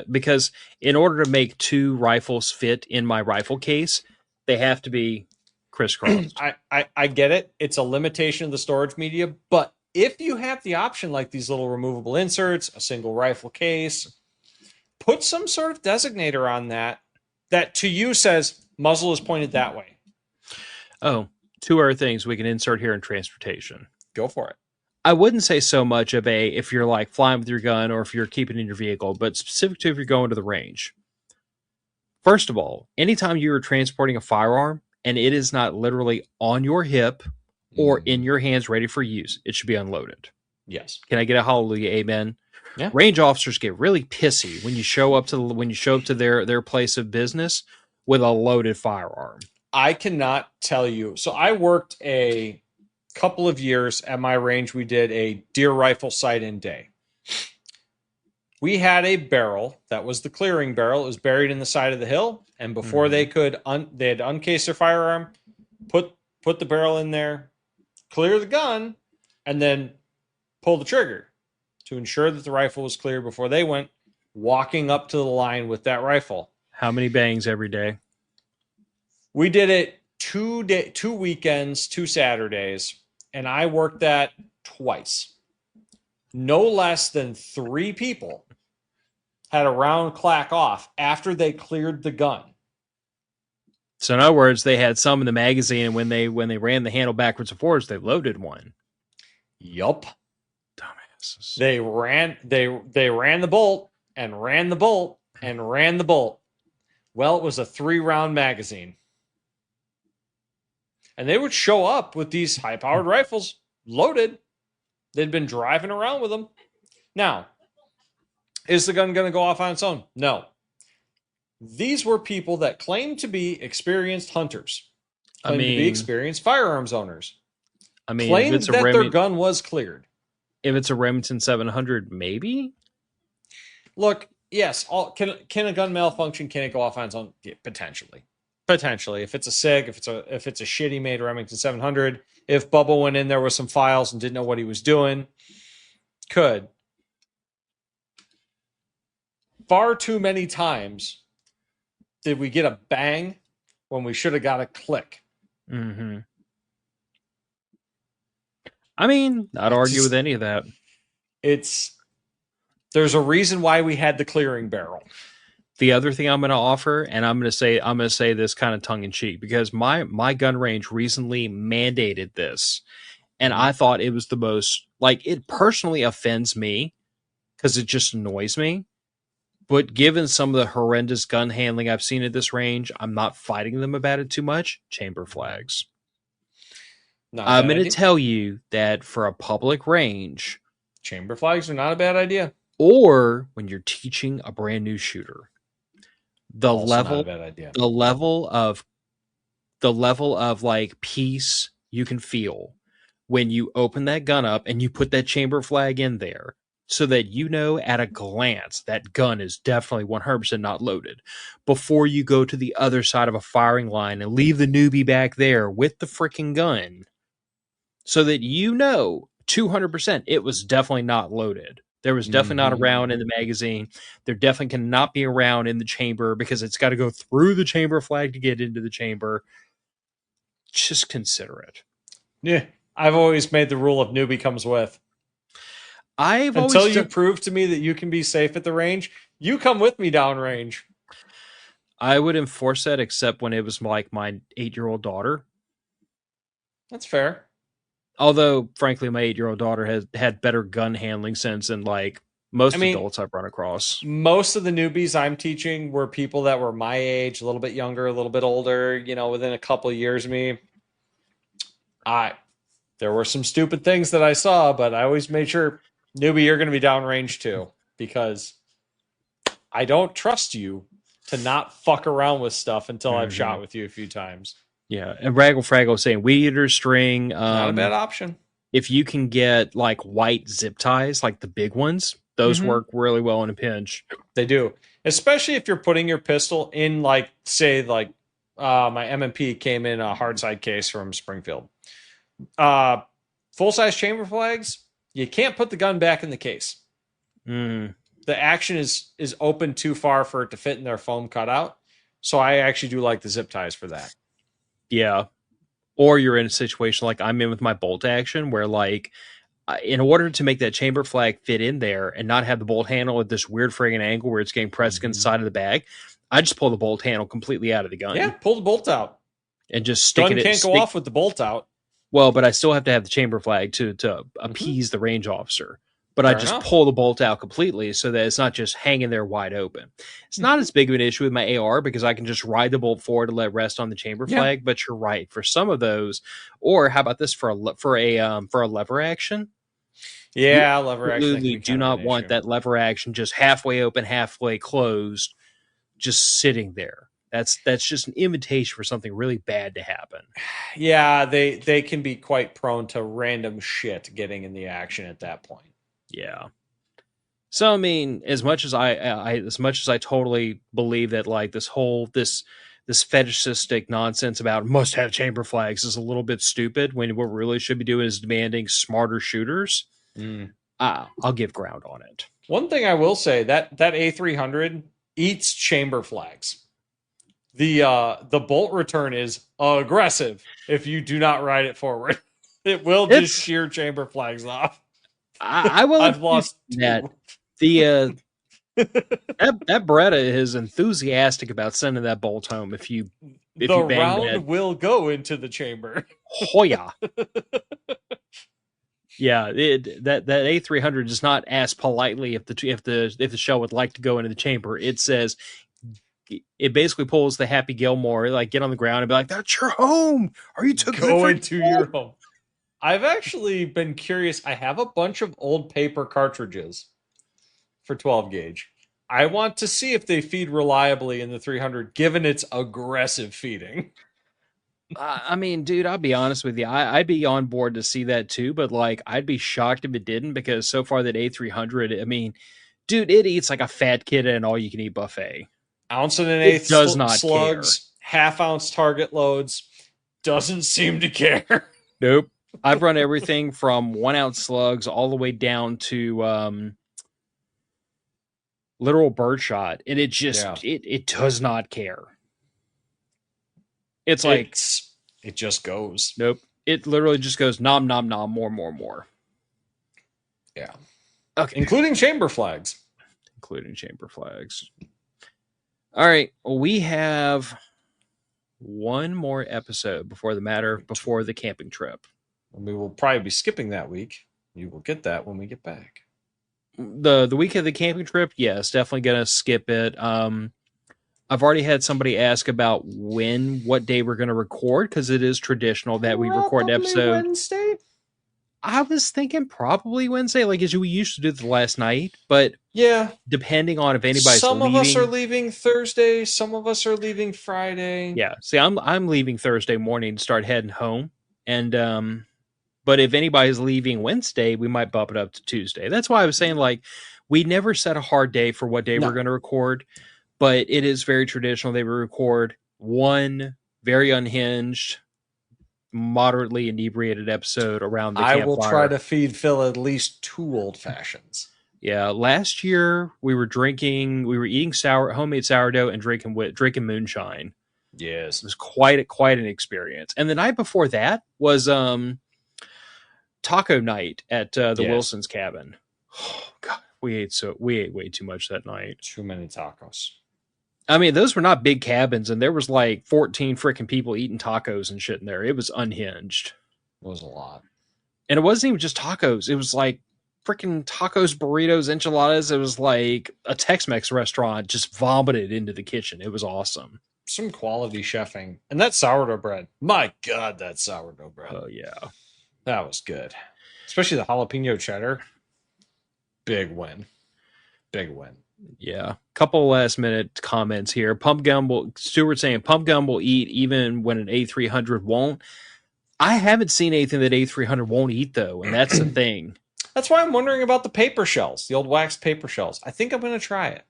because in order to make two rifles fit in my rifle case, they have to be crisscrossed. I get it. It's a limitation of the storage media, but if you have the option like these little removable inserts, a single rifle case, put some sort of designator on that to you says muzzle is pointed that way. Oh, two other things we can insert here in transportation. Go for it. I wouldn't say so much of a if you're like flying with your gun or if you're keeping it in your vehicle, but specific to if you're going to the range. First of all, anytime you are transporting a firearm and it is not literally on your hip or in your hands ready for use, it should be unloaded. Yes. Can I get a hallelujah amen? Yeah. Range officers get really pissy when you show up to their place of business with a loaded firearm. I cannot tell you. So I worked a couple of years at my range. We did a deer rifle sight-in day. We had a barrel that was the clearing barrel. It was buried in the side of the hill, and before they could, they had to uncase their firearm, put the barrel in there, clear the gun, and then pull the trigger to ensure that the rifle was clear before they went walking up to the line with that rifle. How many bangs every day? We did it 2 weekends, 2 Saturdays, and I worked that twice. No less than 3 people had a round clack off after they cleared the gun. So in other words, they had some in the magazine, and when they ran the handle backwards and forwards, they loaded one. Yup. Dumbasses. They ran the bolt and ran the bolt and ran the bolt. Well, it was a 3-round magazine. And they would show up with these high-powered rifles loaded. They'd been driving around with them. Now, is the gun going to go off on its own? No. These were people that claimed to be experienced hunters, claimed to be experienced firearms owners. Claimed that their gun was cleared. If it's a Remington 700, maybe? Look, yes, can a gun malfunction? Can it go off on its own? Yeah, potentially. Potentially. If it's a SIG, if it's a shitty made Remington 700, if Bobo went in there with some files and didn't know what he was doing, could. Far too many times did we get a bang when we should have got a click. Mm-hmm. I mean, I'd argue with any of that. There's a reason why we had the clearing barrel. The other thing I'm going to offer, and I'm going to say this kind of tongue in cheek, because my gun range recently mandated this, and I thought it was the most, like, it personally offends me because it just annoys me. But given some of the horrendous gun handling I've seen at this range, I'm not fighting them about it too much. Chamber flags. I'm going to tell you that for a public range, chamber flags are not a bad idea. Or when you're teaching a brand new shooter, the level of like peace you can feel when you open that gun up and you put that chamber flag in there, so that you know at a glance that gun is definitely 100% not loaded before you go to the other side of a firing line and leave the newbie back there with the freaking gun so that you know 200% it was definitely not loaded. There was definitely not a Mm-hmm. round in the magazine. There definitely cannot be a round in the chamber because it's got to go through the chamber flag to get into the chamber. Just consider it. Yeah. I've always made the rule of newbie comes with. I've Until always you done, prove to me that you can be safe at the range, you come with me down range. I would enforce that except when it was like my 8-year-old daughter. That's fair. Although, frankly, my 8-year-old daughter has had better gun handling sense than like I most mean, adults I've run across. most of the newbies I'm teaching were people that were my age, a little bit younger, a little bit older, within a couple of years of me. I There were some stupid things that I saw, but I always made sure, newbie, you're going to be downrange too, because I don't trust you to not fuck around with stuff until I've Mm-hmm. shot with you a few times. Yeah, and Raggle Fraggle was saying weed eater string. Not a bad option. If you can get like white zip ties, like the big ones, those Mm-hmm. work really well in a pinch. They do, especially if you're putting your pistol in, like, say, like my M&P came in a hard side case from Springfield. Uh, Full size chamber flags, you can't put the gun back in the case. Mm, The action is open too far for it to fit in their foam cutout. So I actually do like the zip ties for that. yeah, or you're in a situation like I'm in with my bolt action, where like in order to make that chamber flag fit in there and not have the bolt handle at this weird friggin' angle where it's getting pressed against the side of the bag, I just pull the bolt handle completely out of the Yeah, gun pull the bolt out. and just stick Gun it. can't go off with the bolt out. Well, but I still have to have the chamber flag to Mm-hmm. appease the range officer. But I Fair just enough. pull the bolt out completely so that it's not just hanging there wide open. It's not as big of an issue with my AR because I can just ride the bolt forward and let it rest on the chamber Yeah. flag. But you're right, for some of those, or how about this for a lever action? You Yeah, lever action, that can absolutely be do kind of an not want issue. that lever action just halfway open, halfway closed, just sitting there. That's just an invitation for something really bad to happen. Yeah, they can be quite prone to random shit getting in the action at that point. Yeah. So I mean, as much as I totally believe that like this fetishistic nonsense about must have chamber flags is a little bit stupid when what we really should be doing is demanding smarter shooters. Mm. I'll give ground on it. One thing I will say, that A300 eats chamber flags. The bolt return is aggressive if you do not ride it forward. It will just It's shear chamber flags off. I will I've agree lost that two. the that Beretta is enthusiastic about sending that bolt home if The you bang round that will go into the chamber. Hoya. Yeah, that A300 does not ask politely if the shell would like to go into the chamber. It says it basically pulls the Happy Gilmore, like get on the ground and be like, "That's your home. Are you took Go it into your home. I've actually been curious. I have a bunch of old paper cartridges for 12 gauge. I want to see if they feed reliably in the 300, given its aggressive feeding. I mean, dude, I'll be honest with you. I'd be on board to see that too, but like, I'd be shocked if it didn't because so far that A300, I mean, dude, it eats like a fat kid at an all-you-can-eat buffet. Ounce and an It eighth does not care. slugs, half-ounce target loads. Doesn't seem to care. Nope. I've run everything from 1 ounce slugs all the way down to literal birdshot, and it just Yeah. it does not care. It's like It just goes. nope. It literally just goes nom nom nom more. Yeah. Okay. Including chamber flags. Including chamber flags. All right. Well, we have one more episode before the camping trip. We will probably be skipping that week. You will get that when we get back. The week of the camping trip, yes, definitely gonna skip it. I've already had somebody ask about what day we're going to record because it is traditional that we record an episode. Wednesday. I was thinking probably Wednesday, like as we used to do the last night, but yeah, depending on if anybody's some leaving. of us are leaving Thursday, some of us are leaving Friday. Yeah, see, I'm leaving Thursday morning to start heading home, and But if anybody's leaving Wednesday, we might bump it up to Tuesday. That's why I was saying, like, we never set a hard day for what day we're going to record, but it is very traditional. They will record one very unhinged, moderately inebriated episode around the campfire. I will try to feed Phil at least 2 old fashions. Yeah, last year we were eating homemade sourdough and drinking moonshine. Yes, It was quite an experience. And the night before that was taco night at the Wilson's cabin. Oh, God, we ate way too much that night. Too many tacos. I mean, those were not big cabins, and there was like 14 freaking people eating tacos and shit in there. It was unhinged. It was a lot. And it wasn't even just tacos. It was like freaking tacos, burritos, enchiladas. It was like a Tex-Mex restaurant just vomited into the kitchen. It was awesome. Some quality chefing. And that sourdough bread. My God, that sourdough bread. Oh, yeah. That was good. Especially the jalapeno cheddar. Big win. Big win. Yeah. Couple last minute comments here. Stuart saying pump gum will eat even when an A300 won't. I haven't seen anything that A300 won't eat, though, and that's the thing. That's why I'm wondering about the paper shells, the old wax paper shells. I think I'm going to try it.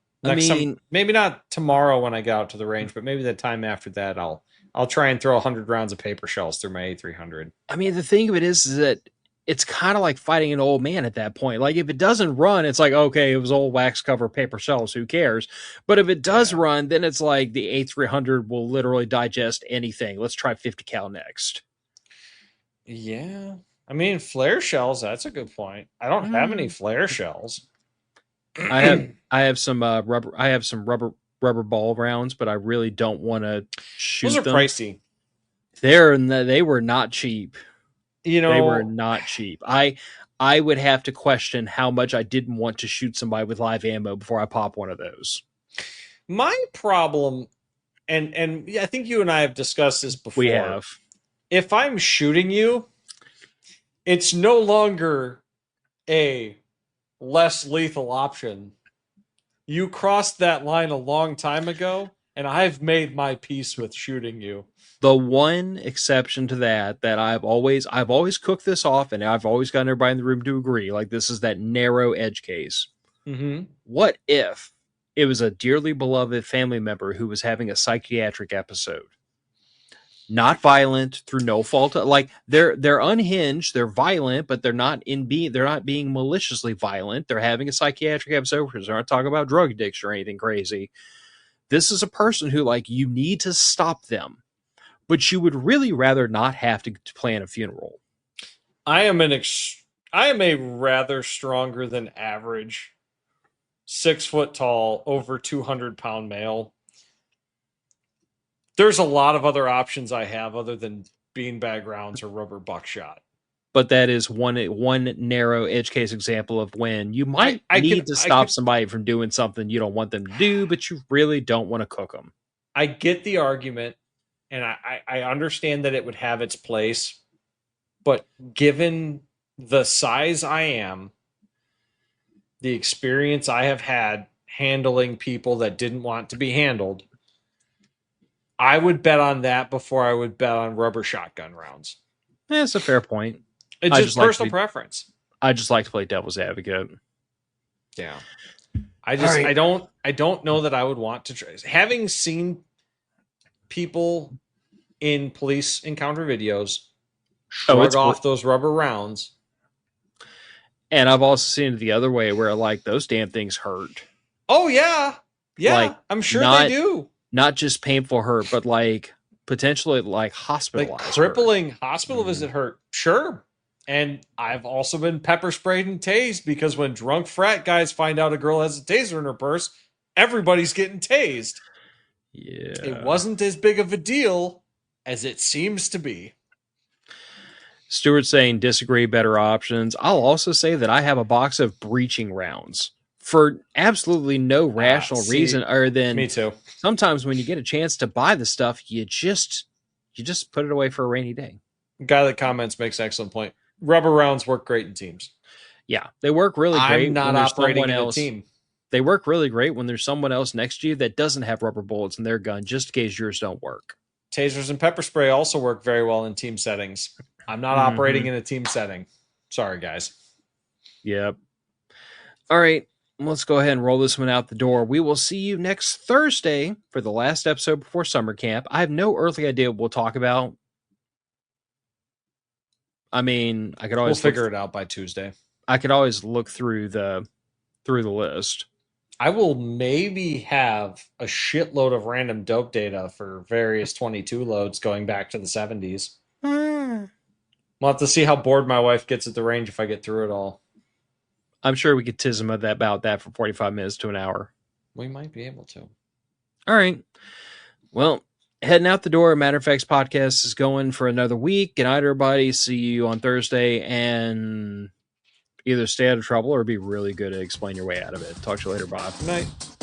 Maybe not tomorrow when I get out to the range, but maybe the time after that, I'll try and throw 100 rounds of paper shells through my A300. I mean, the thing of it is that it's kind of like fighting an old man at that point. Like, if it doesn't run, it's like, okay, it was old wax cover paper shells. Who cares? But if it does run, then it's like the A300 will literally digest anything. Let's try 50 cal next. Yeah. I mean, flare shells, that's a good point. I don't have any flare shells. I have some rubber ball rounds, but I really don't want to shoot them. Those are pricey. They were not cheap. You know, they were not cheap. I would have to question how much I didn't want to shoot somebody with live ammo before I pop one of those. My problem, and I think you and I have discussed this before. We have. If I'm shooting you, it's no longer a less lethal option. You crossed that line a long time ago, and I've made my peace with shooting you. The one exception to that I've always cooked this off, and I've always gotten everybody in the room to agree, like, this is that narrow edge case. Mm-hmm. What if it was a dearly beloved family member who was having a psychiatric episode? Not violent through no fault. Like, they're unhinged, they're violent, but they're not being maliciously violent. They're having a psychiatric episode because they're not talking about drug addiction or anything crazy. This is a person who, like, you need to stop them, but you would really rather not have to plan a funeral. I am a rather stronger than average 6 foot tall, over 200-pound male. There's a lot of other options I have other than beanbag rounds or rubber buckshot. But that is one narrow edge case example of when you might need to stop somebody from doing something you don't want them to do, but you really don't want to cook them. I get the argument, and I understand that it would have its place, but given the size I am, the experience I have had handling people that didn't want to be handled, I would bet on that before I would bet on rubber shotgun rounds. That's a fair point. It's just personal preference. I just like to play devil's advocate. Yeah. I don't know that I would want to try. Having seen people in police encounter videos shrug off those rubber rounds. And I've also seen it the other way where, like, those damn things hurt. Oh, yeah. Yeah, like, I'm sure they do. Not just painful hurt, but, like, potentially, like, hospitalized. Like crippling hospital visit hurt. Sure. And I've also been pepper sprayed and tased because when drunk frat guys find out a girl has a taser in her purse, everybody's getting tased. Yeah. It wasn't as big of a deal as it seems to be. Stuart saying disagree, better options. I'll also say that I have a box of breaching rounds for absolutely no rational reason other than me too. Sometimes when you get a chance to buy the stuff, you just put it away for a rainy day. Guy that comments makes an excellent point. Rubber rounds work great in teams. Yeah, they work really great. I'm not operating in a team. They work really great when there's someone else next to you that doesn't have rubber bullets in their gun, just in case yours don't work. Tasers and pepper spray also work very well in team settings. I'm not operating in a team setting. Sorry, guys. Yep. All right. Let's go ahead and roll this one out the door. We will see you next Thursday for the last episode before summer camp. I have no earthly idea what we'll talk about. I mean, I could always figure it out by Tuesday. I could always look through the list. I will maybe have a shitload of random dope data for various 22 loads going back to the 70s. We'll have to see how bored my wife gets at the range if I get through it all. I'm sure we could tism about that for 45 minutes to an hour. We might be able to. All right. Well, heading out the door, Matter of Facts podcast is going for another week. Good night, everybody. See you on Thursday, and either stay out of trouble or be really good at explain your way out of it. Talk to you later. Bye. Good night.